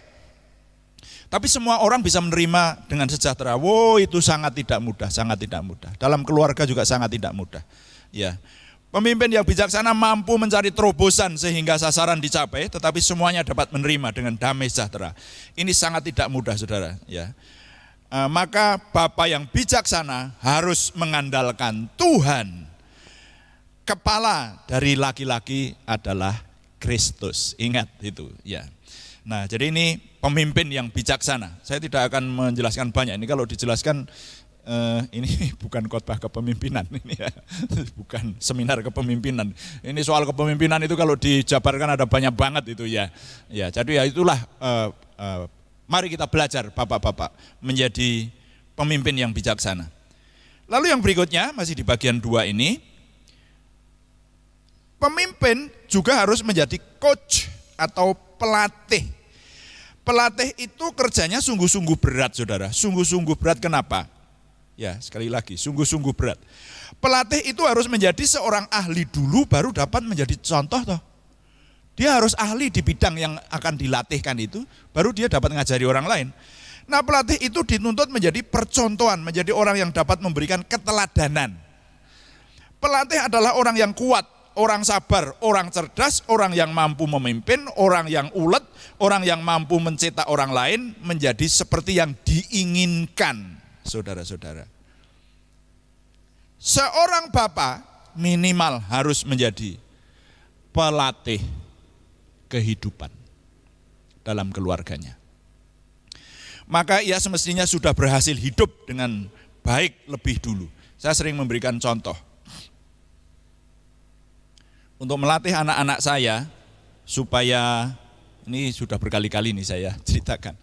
tapi semua orang bisa menerima dengan sejahtera. Wow, itu sangat tidak mudah, sangat tidak mudah. Dalam keluarga juga sangat tidak mudah. Ya, pemimpin yang bijaksana mampu mencari terobosan sehingga sasaran dicapai, tetapi semuanya dapat menerima dengan damai sejahtera. Ini sangat tidak mudah, saudara. Ya, maka Bapak yang bijaksana harus mengandalkan Tuhan. Kepala dari laki-laki adalah Kristus, ingat itu ya. Nah jadi ini pemimpin yang bijaksana. Saya tidak akan menjelaskan banyak, ini kalau dijelaskan ini bukan khotbah kepemimpinan ini ya, bukan seminar kepemimpinan. Ini soal kepemimpinan itu kalau dijabarkan ada banyak banget itu ya. Ya, jadi ya itulah mari kita belajar bapak-bapak menjadi pemimpin yang bijaksana. Lalu yang berikutnya masih di bagian 2 ini, pemimpin juga harus menjadi coach atau pelatih. Pelatih itu kerjanya sungguh-sungguh berat, saudara. Sungguh-sungguh berat kenapa? Ya, sekali lagi, sungguh-sungguh berat. Pelatih itu harus menjadi seorang ahli dulu baru dapat menjadi contoh toh. Dia harus ahli di bidang yang akan dilatihkan itu, baru dia dapat mengajari orang lain. Nah, pelatih itu dituntut menjadi percontohan, menjadi orang yang dapat memberikan keteladanan. Pelatih adalah orang yang kuat, orang sabar, orang cerdas, orang yang mampu memimpin, orang yang ulet, orang yang mampu mencetak orang lain menjadi seperti yang diinginkan. Saudara-saudara, seorang bapak minimal harus menjadi pelatih kehidupan dalam keluarganya. Maka ia semestinya sudah berhasil hidup dengan baik lebih dulu. Saya sering memberikan contoh. Untuk melatih anak-anak saya supaya, ini sudah berkali-kali nih saya ceritakan.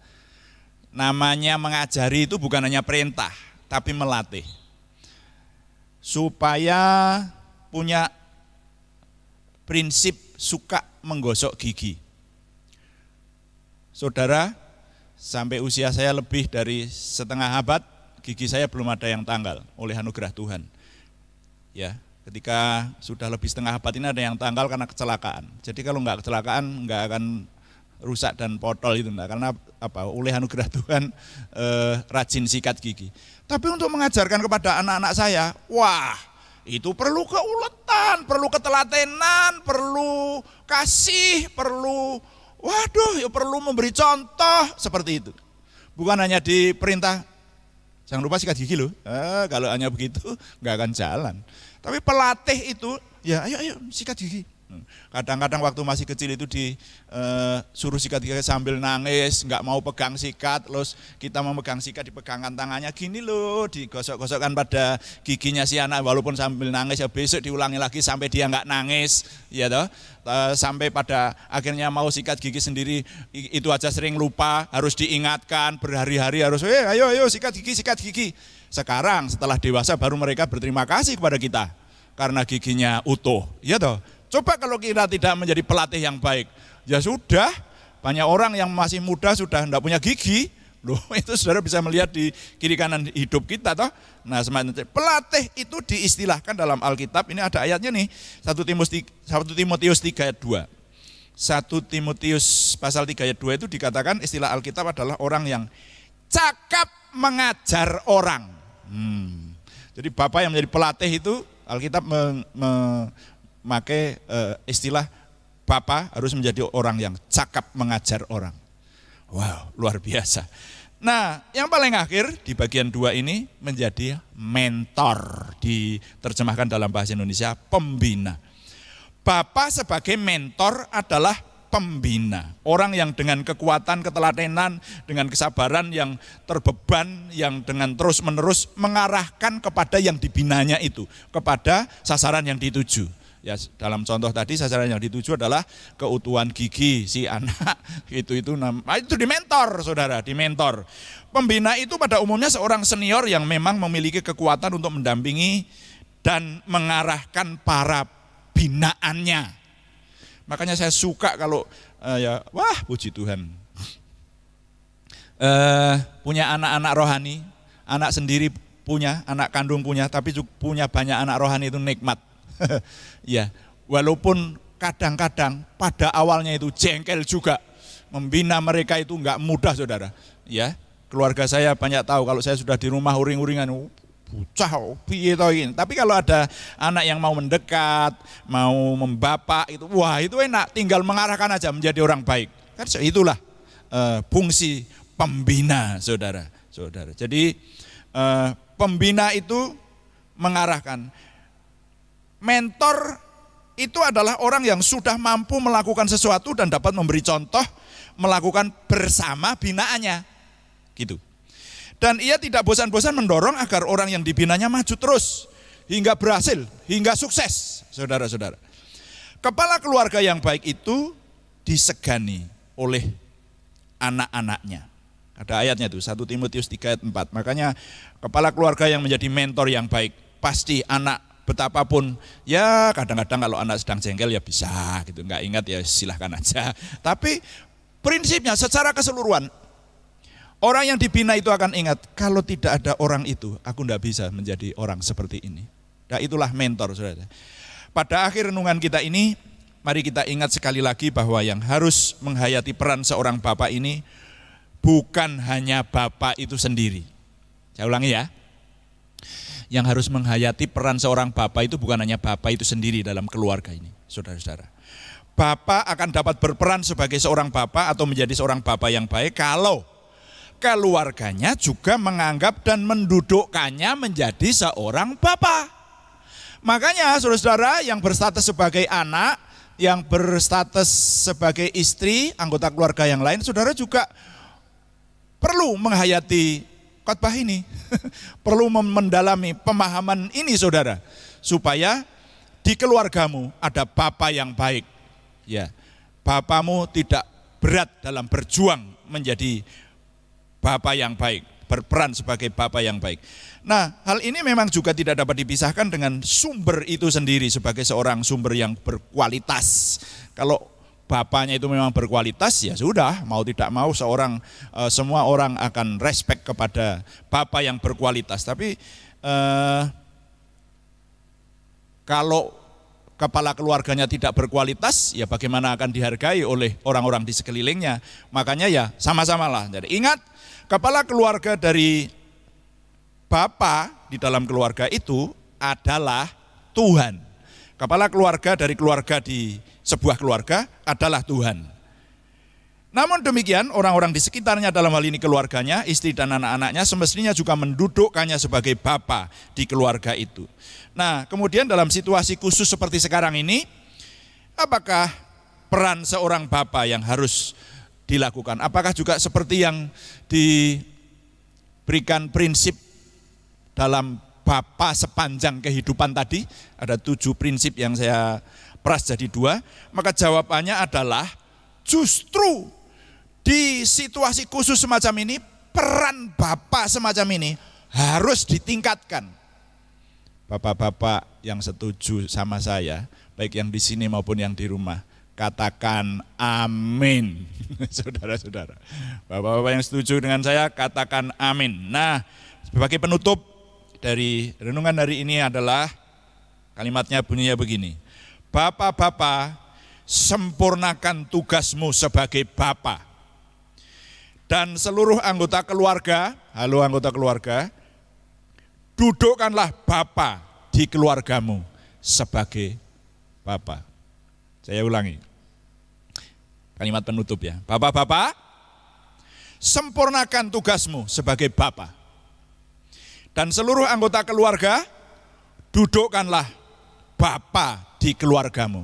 Namanya mengajari itu bukan hanya perintah, tapi melatih. Supaya punya prinsip suka menggosok gigi. Saudara, sampai usia saya lebih dari setengah abad, gigi saya belum ada yang tanggal oleh anugerah Tuhan. Ya, ketika sudah lebih setengah abad ini ada yang tanggal karena kecelakaan. Jadi kalau nggak kecelakaan nggak akan rusak dan potol itu enggak, karena apa? Oleh anugerah Tuhan rajin sikat gigi. Tapi untuk mengajarkan kepada anak-anak saya, wah, itu perlu keuletan, perlu ketelatenan, perlu kasih, perlu ya perlu memberi contoh seperti itu. Bukan hanya diperintah jangan lupa sikat gigi loh. Kalau hanya begitu enggak akan jalan. Tapi pelatih itu ya ayo sikat gigi. Kadang-kadang waktu masih kecil itu disuruh sikat gigi sambil nangis, nggak mau pegang sikat, terus kita mau pegang sikat dipegangan tangannya gini loh, digosok-gosokkan pada giginya si anak walaupun sambil nangis, ya besok diulangi lagi sampai dia nggak nangis, ya toh, sampai pada akhirnya mau sikat gigi sendiri itu aja sering lupa, harus diingatkan berhari-hari harus, ayo sikat gigi. Sekarang setelah dewasa baru mereka berterima kasih kepada kita karena giginya utuh, ya toh. Coba kalau kita tidak menjadi pelatih yang baik, ya sudah, banyak orang yang masih muda sudah tidak punya gigi, loh itu saudara bisa melihat di kiri kanan hidup kita toh. Nah, pelatih itu diistilahkan dalam Alkitab, ini ada ayatnya nih, 1 Timotius 3 ayat 2. 1 Timotius pasal 3 ayat 2 itu dikatakan istilah Alkitab adalah orang yang cakap mengajar orang. Jadi bapak yang menjadi pelatih itu Alkitab memakai istilah bapak harus menjadi orang yang cakap mengajar orang. Wow, luar biasa. Nah, yang paling akhir di bagian 2 ini menjadi mentor, diterjemahkan dalam bahasa Indonesia pembina. Bapak sebagai mentor adalah pembina, orang yang dengan kekuatan, ketelatenan, dengan kesabaran yang terbeban, yang dengan terus-menerus mengarahkan kepada yang dibinanya itu, kepada sasaran yang dituju. Ya, dalam contoh tadi sasaran yang dituju adalah keutuhan gigi si anak, itu dimentor, saudara, dimentor. Pembina itu pada umumnya seorang senior yang memang memiliki kekuatan untuk mendampingi dan mengarahkan para binaannya. Makanya saya suka kalau puji Tuhan, punya anak-anak rohani, anak sendiri punya, anak kandung punya, tapi punya banyak anak rohani itu nikmat. Ya, walaupun kadang-kadang pada awalnya itu jengkel juga, membina mereka itu enggak mudah, saudara. Ya, keluarga saya banyak tahu kalau saya sudah di rumah uring-uringan, bocah piye to iki. Tapi kalau ada anak yang mau mendekat, mau membapak itu, wah itu enak, tinggal mengarahkan aja menjadi orang baik. Kan itulah fungsi pembina, saudara. Jadi pembina itu mengarahkan. Mentor itu adalah orang yang sudah mampu melakukan sesuatu dan dapat memberi contoh, melakukan bersama binaannya. Gitu. Dan ia tidak bosan-bosan mendorong agar orang yang dibinanya maju terus, hingga berhasil, hingga sukses, saudara-saudara. Kepala keluarga yang baik itu disegani oleh anak-anaknya. Ada ayatnya tuh, 1 Timotius 3 ayat 4. Makanya kepala keluarga yang menjadi mentor yang baik, pasti anak betapapun, ya kadang-kadang kalau anak sedang jengkel ya bisa gitu, nggak ingat ya silahkan aja. Tapi prinsipnya secara keseluruhan, orang yang dibina itu akan ingat, kalau tidak ada orang itu, aku tidak bisa menjadi orang seperti ini. Nah itulah mentor, saudara. Pada akhir renungan kita ini, mari kita ingat sekali lagi bahwa yang harus menghayati peran seorang bapak ini, bukan hanya bapak itu sendiri. Saya ulangi ya. Yang harus menghayati peran seorang bapak itu bukan hanya bapak itu sendiri dalam keluarga ini, saudara-saudara. Bapak akan dapat berperan sebagai seorang bapak atau menjadi seorang bapak yang baik kalau keluarganya juga menganggap dan mendudukkannya menjadi seorang bapak. Makanya saudara-saudara yang berstatus sebagai anak, yang berstatus sebagai istri, anggota keluarga yang lain, saudara juga perlu menghayati khotbah ini. Perlu mendalami pemahaman ini saudara. Supaya di keluargamu ada bapak yang baik. Ya, bapamu tidak berat dalam berjuang menjadi bapak yang baik, berperan sebagai bapak yang baik. Nah, hal ini memang juga tidak dapat dipisahkan dengan sumber itu sendiri sebagai seorang sumber yang berkualitas. Kalau bapaknya itu memang berkualitas, ya sudah, mau tidak mau semua orang akan respect kepada bapak yang berkualitas. Tapi kalau kepala keluarganya tidak berkualitas, ya bagaimana akan dihargai oleh orang-orang di sekelilingnya. Makanya ya sama-samalah. Jadi ingat, kepala keluarga dari bapak di dalam keluarga itu adalah Tuhan. Kepala keluarga dari keluarga di sebuah keluarga adalah Tuhan. Namun demikian, orang-orang di sekitarnya dalam hal ini keluarganya, istri dan anak-anaknya semestinya juga mendudukkannya sebagai bapa di keluarga itu. Nah, kemudian dalam situasi khusus seperti sekarang ini, apakah peran seorang bapa yang harus dilakukan? Apakah juga seperti yang diberikan prinsip dalam bapa sepanjang kehidupan tadi? Ada 7 prinsip yang saya peras jadi 2. Maka jawabannya adalah justru di situasi khusus semacam ini, peran bapak semacam ini harus ditingkatkan. Bapak-bapak yang setuju sama saya, baik yang di sini maupun yang di rumah, katakan amin. Saudara-saudara, bapak-bapak yang setuju dengan saya, katakan amin. Nah, sebagai penutup dari renungan hari ini adalah kalimatnya bunyinya begini. Bapak-bapak, sempurnakan tugasmu sebagai bapak. Dan seluruh anggota keluarga, halo anggota keluarga, dudukkanlah bapak di keluargamu sebagai bapak. Saya ulangi, kalimat penutup ya. Bapak-bapak, sempurnakan tugasmu sebagai bapak. Dan seluruh anggota keluarga, dudukkanlah bapak di keluargamu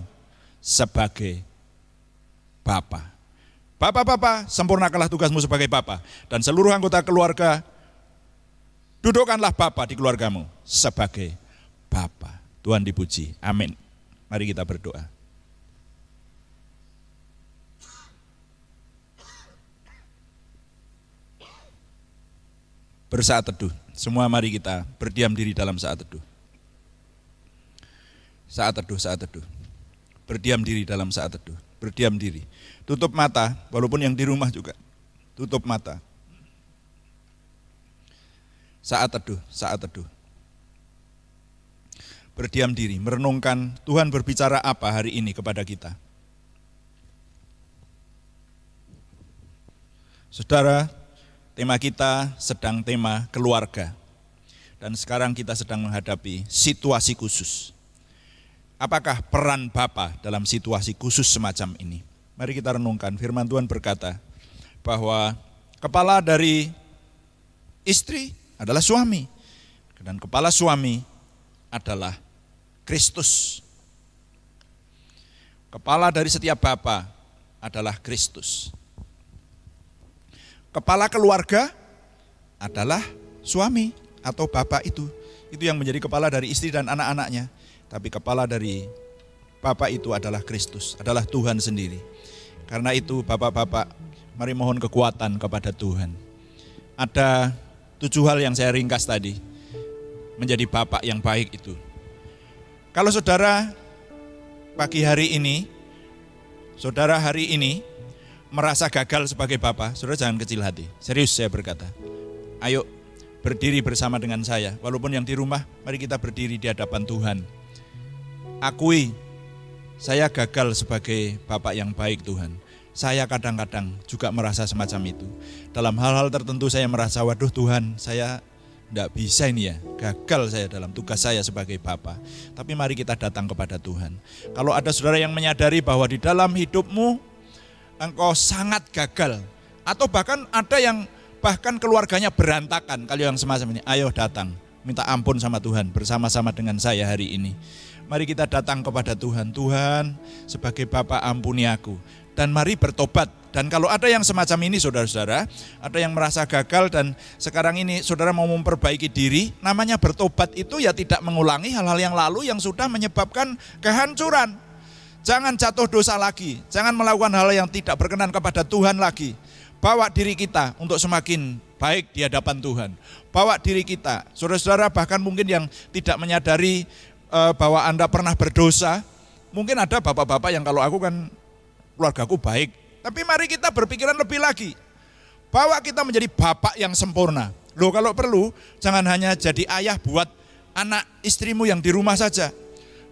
sebagai bapak. Bapak-bapak, sempurnakanlah tugasmu sebagai bapak. Dan seluruh anggota keluarga, dudukkanlah bapak di keluargamu sebagai bapak. Tuhan dipuji. Amin. Mari kita berdoa. Bersaat teduh. Semua mari kita berdiam diri dalam saat teduh. Saat teduh, saat teduh. Berdiam diri dalam saat teduh. Berdiam diri. Tutup mata, walaupun yang di rumah juga. Tutup mata. Saat teduh, saat teduh. Berdiam diri, merenungkan Tuhan berbicara apa hari ini kepada kita. Saudara, tema kita sedang tema keluarga. Dan sekarang kita sedang menghadapi situasi khusus. Apakah peran Bapa dalam situasi khusus semacam ini? Mari kita renungkan. Firman Tuhan berkata bahwa kepala dari istri adalah suami. Dan kepala suami adalah Kristus. Kepala dari setiap bapa adalah Kristus. Kepala keluarga adalah suami atau bapak itu. Itu yang menjadi kepala dari istri dan anak-anaknya. Tapi kepala dari bapak itu adalah Kristus, adalah Tuhan sendiri. Karena itu bapak-bapak, mari mohon kekuatan kepada Tuhan. Ada 7 hal yang saya ringkas tadi, menjadi bapak yang baik itu. Kalau saudara pagi hari ini, saudara hari ini merasa gagal sebagai bapak, saudara jangan kecil hati. Serius saya berkata. Ayo berdiri bersama dengan saya. Walaupun yang di rumah, mari kita berdiri di hadapan Tuhan. Akui, saya gagal sebagai bapak yang baik Tuhan. Saya kadang-kadang juga merasa semacam itu. Dalam hal-hal tertentu saya merasa, waduh Tuhan, saya tidak bisa ini ya, gagal saya dalam tugas saya sebagai bapak. Tapi mari kita datang kepada Tuhan. Kalau ada saudara yang menyadari bahwa di dalam hidupmu engkau sangat gagal, atau bahkan ada yang bahkan keluarganya berantakan, kalau yang semacam ini, ayo datang, minta ampun sama Tuhan bersama-sama dengan saya hari ini. Mari kita datang kepada Tuhan. Tuhan, sebagai Bapa ampuni aku. Dan mari bertobat. Dan kalau ada yang semacam ini saudara-saudara, ada yang merasa gagal dan sekarang ini saudara mau memperbaiki diri, namanya bertobat itu ya tidak mengulangi hal-hal yang lalu yang sudah menyebabkan kehancuran. Jangan jatuh dosa lagi, jangan melakukan hal yang tidak berkenan kepada Tuhan lagi. Bawa diri kita untuk semakin baik di hadapan Tuhan. Bawa diri kita, saudara-saudara bahkan mungkin yang tidak menyadari bahwa Anda pernah berdosa. Mungkin ada bapak-bapak yang kalau aku kan keluargaku baik. Tapi mari kita berpikiran lebih lagi. Bawa kita menjadi bapak yang sempurna. Loh kalau perlu jangan hanya jadi ayah buat anak istrimu yang di rumah saja.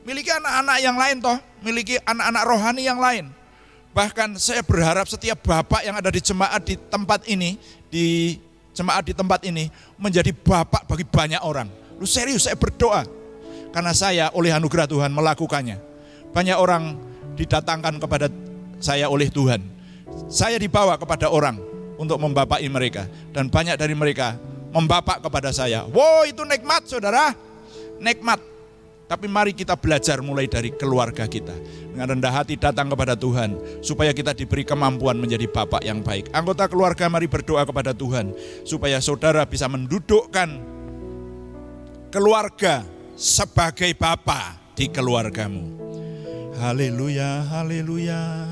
Miliki anak-anak yang lain toh, miliki anak-anak rohani yang lain. Bahkan saya berharap setiap bapak yang ada di jemaat di tempat ini, menjadi bapak bagi banyak orang. Lu serius saya berdoa, karena saya oleh anugerah Tuhan melakukannya. Banyak orang didatangkan kepada saya oleh Tuhan. Saya dibawa kepada orang untuk membapai mereka. Dan banyak dari mereka membapak kepada saya. Wow, itu nikmat saudara, nikmat. Tapi mari kita belajar mulai dari keluarga kita. Dengan rendah hati datang kepada Tuhan. Supaya kita diberi kemampuan menjadi bapak yang baik. Anggota keluarga mari berdoa kepada Tuhan. Supaya saudara bisa mendudukkan keluarga sebagai bapak di keluargamu. Haleluya, haleluya.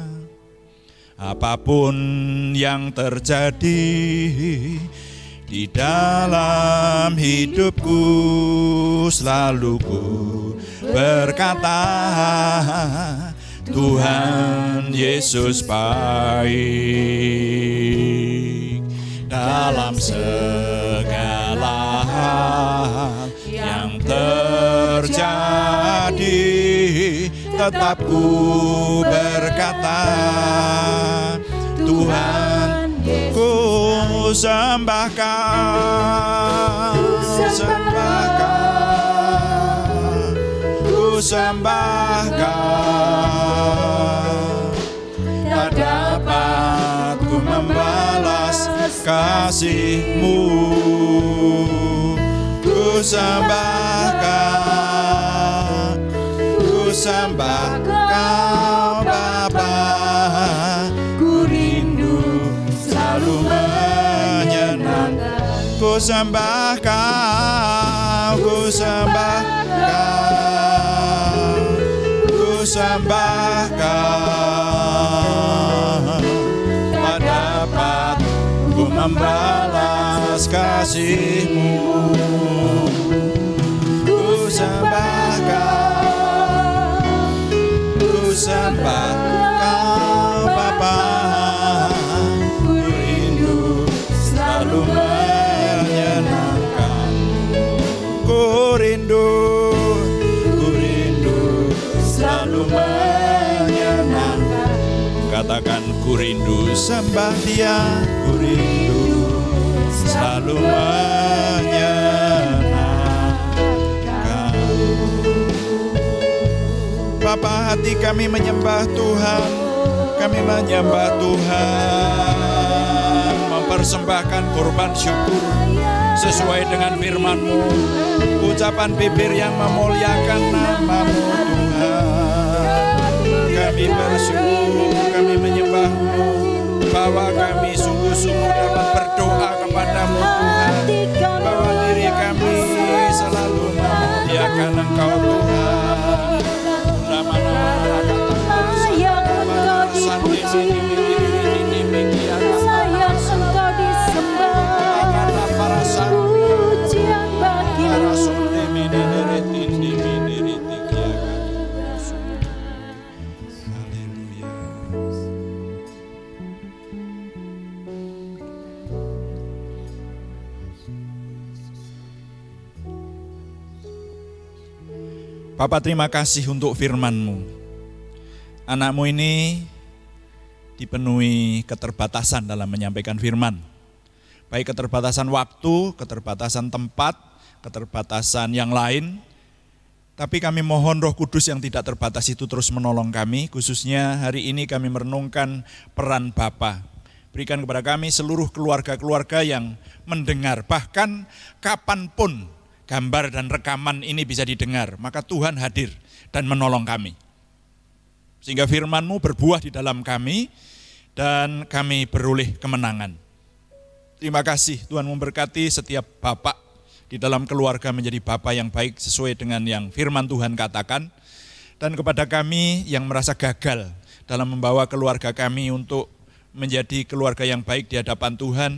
Apapun yang terjadi di dalam hidupku, selalu ku berkata, Tuhan Yesus baik. Dalam segala hal yang terjadi, tetap ku berkata, Tuhan ku sembahkan, ku sembahkan. Tak dapat ku membalas kasih-Mu. Ku sembahkan, ku sembah Kau Bapa. Ku rindu selalu menyenangkan. Ku sembah Kau, ku sembah Kau, ku sembah Kau. Tak dapat ku membalas kasih-Mu. Ku sembah Kau, ku sembah Kau Bapa. Ku rindu selalu menyenangkan. Ku rindu selalu menyenangkan. Katakan ku rindu sembah Dia, ku rindu selalu menyenangkan. Bapa, hati kami menyembah Tuhan, kami menyembah Tuhan, mempersembahkan korban syukur sesuai dengan firman-Mu, ucapan bibir yang memuliakan nama-Mu Tuhan. Kami bersyukur, kami menyembah-Mu, Bahwa kami sungguh-sungguh dapat berdoa kepadamu Tuhan, bahwa diri kami selalu memuliakan Engkau Tuhan. Nama-nama layak Engkau dipuji, layak Engkau disembah, pujian bagimu. Bapa, terima kasih untuk firman-Mu. Anak-Mu ini dipenuhi keterbatasan dalam menyampaikan firman. Baik keterbatasan waktu, keterbatasan tempat, keterbatasan yang lain. Tapi kami mohon Roh Kudus yang tidak terbatas itu terus menolong kami. Khususnya hari ini kami merenungkan peran Bapa. Berikan kepada kami seluruh keluarga-keluarga yang mendengar. Bahkan kapanpun gambar dan rekaman ini bisa didengar, maka Tuhan hadir dan menolong kami. Sehingga firman-Mu berbuah di dalam kami dan kami beroleh kemenangan. Terima kasih Tuhan memberkati setiap bapak di dalam keluarga menjadi bapak yang baik sesuai dengan yang firman Tuhan katakan. Dan kepada kami yang merasa gagal dalam membawa keluarga kami untuk menjadi keluarga yang baik di hadapan Tuhan,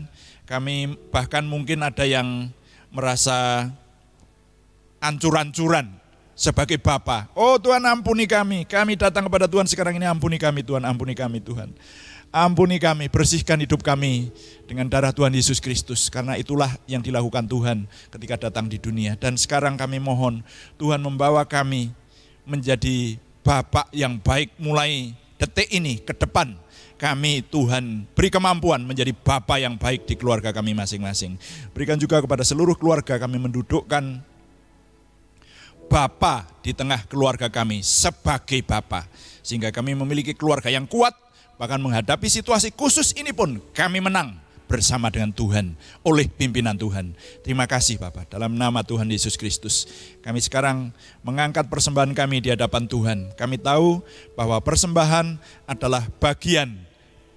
kami bahkan mungkin ada yang merasa ancur-ancuran sebagai Bapa. Oh Tuhan, ampuni kami datang kepada Tuhan sekarang ini, ampuni kami Tuhan, ampuni kami Tuhan. Ampuni kami, bersihkan hidup kami dengan darah Tuhan Yesus Kristus. Karena itulah yang dilakukan Tuhan ketika datang di dunia. Dan sekarang kami mohon Tuhan membawa kami menjadi Bapa yang baik mulai detik ini ke depan. Kami Tuhan beri kemampuan menjadi Bapa yang baik di keluarga kami masing-masing. Berikan juga kepada seluruh keluarga kami mendudukkan Bapa di tengah keluarga kami sebagai Bapa, sehingga kami memiliki keluarga yang kuat, bahkan menghadapi situasi khusus ini pun kami menang bersama dengan Tuhan, oleh pimpinan Tuhan. Terima kasih Bapa, dalam nama Tuhan Yesus Kristus. Kami sekarang mengangkat persembahan kami di hadapan Tuhan. Kami tahu bahwa persembahan adalah bagian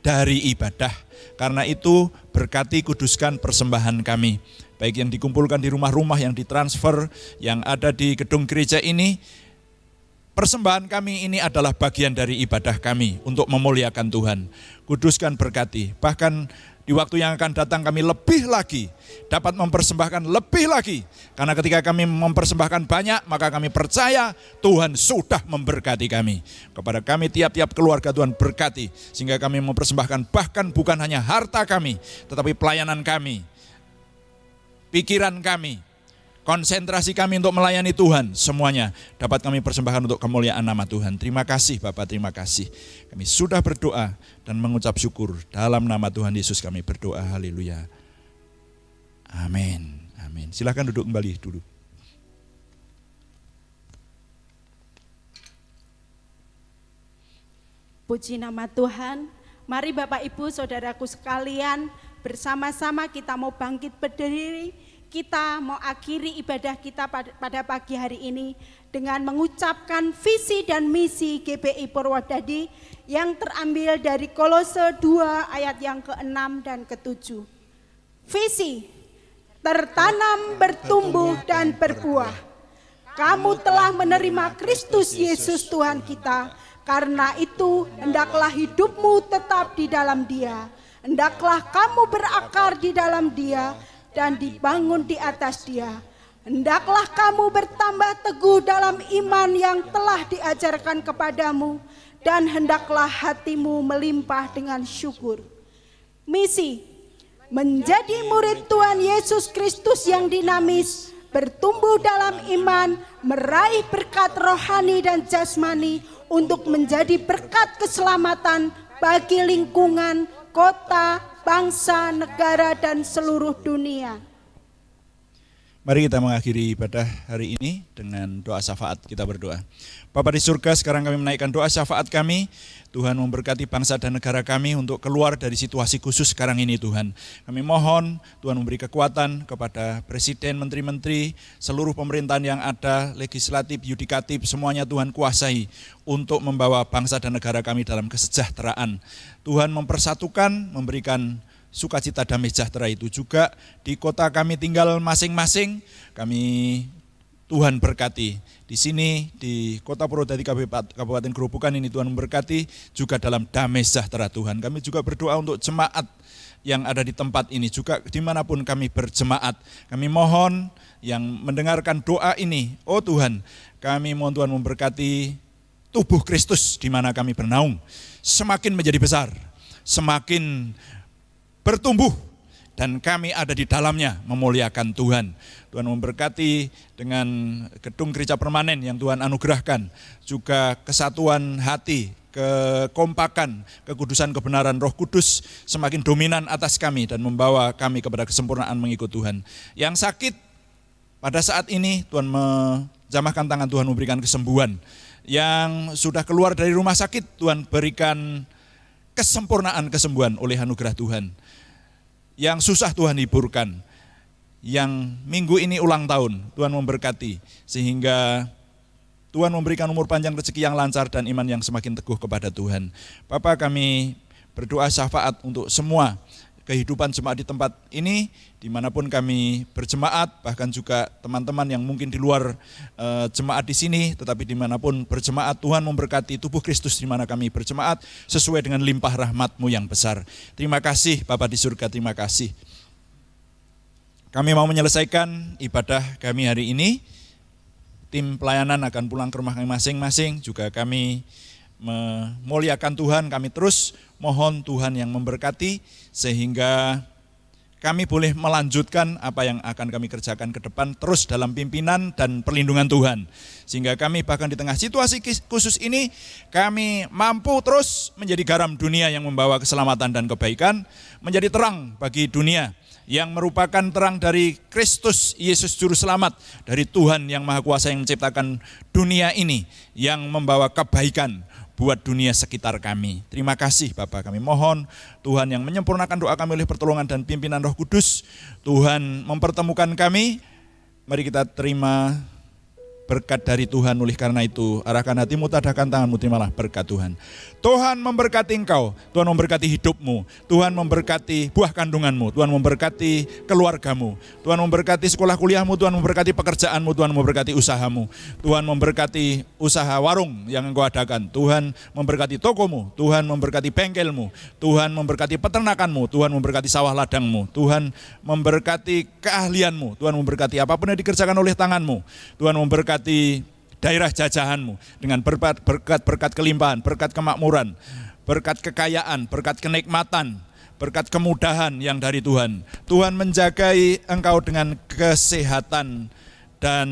dari ibadah. Karena itu berkati kuduskan persembahan kami. Baik yang dikumpulkan di rumah-rumah, yang ditransfer, yang ada di gedung gereja ini. Persembahan kami ini adalah bagian dari ibadah kami untuk memuliakan Tuhan. Kuduskan, berkati. Bahkan di waktu yang akan datang kami lebih lagi dapat mempersembahkan lebih lagi. Karena ketika kami mempersembahkan banyak, maka kami percaya Tuhan sudah memberkati kami. Kepada kami tiap-tiap keluarga Tuhan berkati. Sehingga kami mempersembahkan bahkan bukan hanya harta kami, tetapi pelayanan kami, pikiran kami, konsentrasi kami untuk melayani Tuhan, semuanya dapat kami persembahkan untuk kemuliaan nama Tuhan. Terima kasih Bapak, terima kasih. Kami sudah berdoa dan mengucap syukur. Dalam nama Tuhan Yesus kami berdoa, haleluya. Amin, amin. Silakan duduk kembali dulu. Puji nama Tuhan. Mari Bapak Ibu Saudaraku sekalian, bersama-sama kita mau bangkit berdiri. Kita mau akhiri ibadah kita pada pagi hari ini dengan mengucapkan visi dan misi GBI Purwodadi yang terambil dari Kolose 2 ayat yang ke-6 dan ke-7. Visi, tertanam, bertumbuh, dan berbuah. Kamu telah menerima Kristus Yesus Tuhan kita, karena itu hendaklah hidupmu tetap di dalam Dia. Hendaklah kamu berakar di dalam Dia dan dibangun di atas Dia. Hendaklah kamu bertambah teguh dalam iman yang telah diajarkan kepadamu, dan hendaklah hatimu melimpah dengan syukur. Misi, menjadi murid Tuhan Yesus Kristus yang dinamis, bertumbuh dalam iman, meraih berkat rohani dan jasmani untuk menjadi berkat keselamatan bagi lingkungan, kota, bangsa, negara, dan seluruh dunia. Mari kita mengakhiri ibadah hari ini dengan doa syafaat. Kita berdoa. Bapa di surga, sekarang kami menaikkan doa syafaat kami. Tuhan memberkati bangsa dan negara kami untuk keluar dari situasi khusus sekarang ini Tuhan. Kami mohon Tuhan memberi kekuatan kepada presiden, menteri-menteri, seluruh pemerintahan yang ada, legislatif, yudikatif, semuanya Tuhan kuasai untuk membawa bangsa dan negara kami dalam kesejahteraan. Tuhan mempersatukan, memberikan sukacita damai sejahtera itu juga di kota kami tinggal masing-masing. Kami Tuhan berkati di sini di Kota Purwodadi Kabupaten Gerobokan ini, Tuhan memberkati juga dalam damai sejahtera Tuhan. Kami juga berdoa untuk jemaat yang ada di tempat ini juga dimanapun kami berjemaat. Kami mohon yang mendengarkan doa ini, oh Tuhan, kami mohon Tuhan memberkati tubuh Kristus di mana kami bernaung semakin menjadi besar, semakin bertumbuh, dan kami ada di dalamnya memuliakan Tuhan. Tuhan memberkati dengan gedung gereja permanen yang Tuhan anugerahkan, juga kesatuan hati, kekompakan, kekudusan, kebenaran Roh Kudus semakin dominan atas kami dan membawa kami kepada kesempurnaan mengikut Tuhan. Yang sakit pada saat ini Tuhan menjamahkan tangan, Tuhan memberikan kesembuhan. Yang sudah keluar dari rumah sakit Tuhan berikan kesempurnaan kesembuhan oleh anugerah Tuhan. Yang susah Tuhan hiburkan, yang minggu ini ulang tahun Tuhan memberkati, sehingga Tuhan memberikan umur panjang, rezeki yang lancar, dan iman yang semakin teguh kepada Tuhan. Bapa, kami berdoa syafaat untuk semua kehidupan jemaat di tempat ini, dimanapun kami berjemaat, bahkan juga teman-teman yang mungkin di luar jemaat di sini, tetapi dimanapun berjemaat, Tuhan memberkati tubuh Kristus di mana kami berjemaat, sesuai dengan limpah rahmat-Mu yang besar. Terima kasih Bapa di surga, terima kasih. Kami mau menyelesaikan ibadah kami hari ini, tim pelayanan akan pulang ke rumah kami masing-masing, juga kami memuliakan Tuhan, kami terus mohon Tuhan yang memberkati sehingga kami boleh melanjutkan apa yang akan kami kerjakan ke depan terus dalam pimpinan dan perlindungan Tuhan. Sehingga kami bahkan di tengah situasi khusus ini kami mampu terus menjadi garam dunia yang membawa keselamatan dan kebaikan, menjadi terang bagi dunia yang merupakan terang dari Kristus Yesus Juru Selamat, dari Tuhan yang Maha Kuasa yang menciptakan dunia ini, yang membawa kebaikan buat dunia sekitar kami. Terima kasih Bapa, kami mohon Tuhan yang menyempurnakan doa kami oleh pertolongan dan pimpinan Roh Kudus. Tuhan mempertemukan kami, mari kita terima berkat dari Tuhan. Oleh karena itu, arahkan hatimu, tadahkan tanganmu, terimalah berkat Tuhan. Tuhan memberkati engkau, Tuhan memberkati hidupmu, Tuhan memberkati buah kandunganmu, Tuhan memberkati keluargamu, Tuhan memberkati sekolah kuliahmu, Tuhan memberkati pekerjaanmu, Tuhan memberkati usahamu, Tuhan memberkati usaha warung yang engkau adakan, Tuhan memberkati tokomu, Tuhan memberkati bengkelmu, Tuhan memberkati peternakanmu, Tuhan memberkati sawah ladangmu, Tuhan memberkati keahlianmu, Tuhan memberkati apapun yang dikerjakan oleh tanganmu, Tuhan memberkati daerah jajahanmu dengan berkat kelimpahan, berkat kemakmuran, berkat kekayaan, berkat kenikmatan, berkat kemudahan yang dari Tuhan. Tuhan menjagai engkau dengan kesehatan dan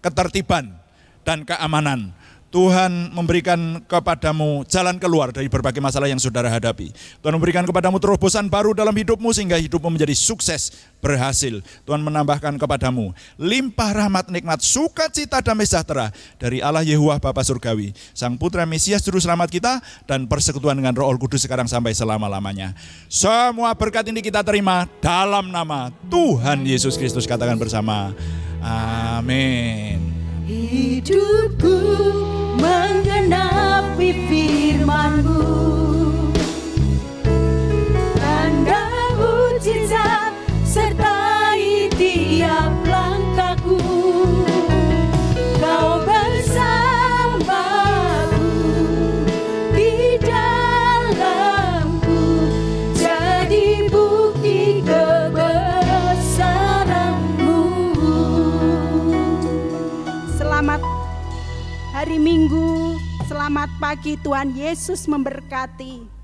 ketertiban dan keamanan. Tuhan memberikan kepadamu jalan keluar dari berbagai masalah yang saudara hadapi. Tuhan memberikan kepadamu terobosan baru dalam hidupmu sehingga hidupmu menjadi sukses, berhasil. Tuhan menambahkan kepadamu limpah rahmat, nikmat, sukacita, damai sejahtera dari Allah Yehuwah Bapa Surgawi, Sang Putra Mesias Juru Selamat kita, dan persekutuan dengan Roh Kudus sekarang sampai selama-lamanya. Semua berkat ini kita terima dalam nama Tuhan Yesus Kristus. Katakan bersama, amin. Hidupku menggenapi firman-Mu, tanda mujizat sertai tiap langkahku. Kau bersamaku di dalamku, jadi bukti kebesaran-Mu. Selamat hari Minggu, selamat pagi, Tuhan Yesus memberkati.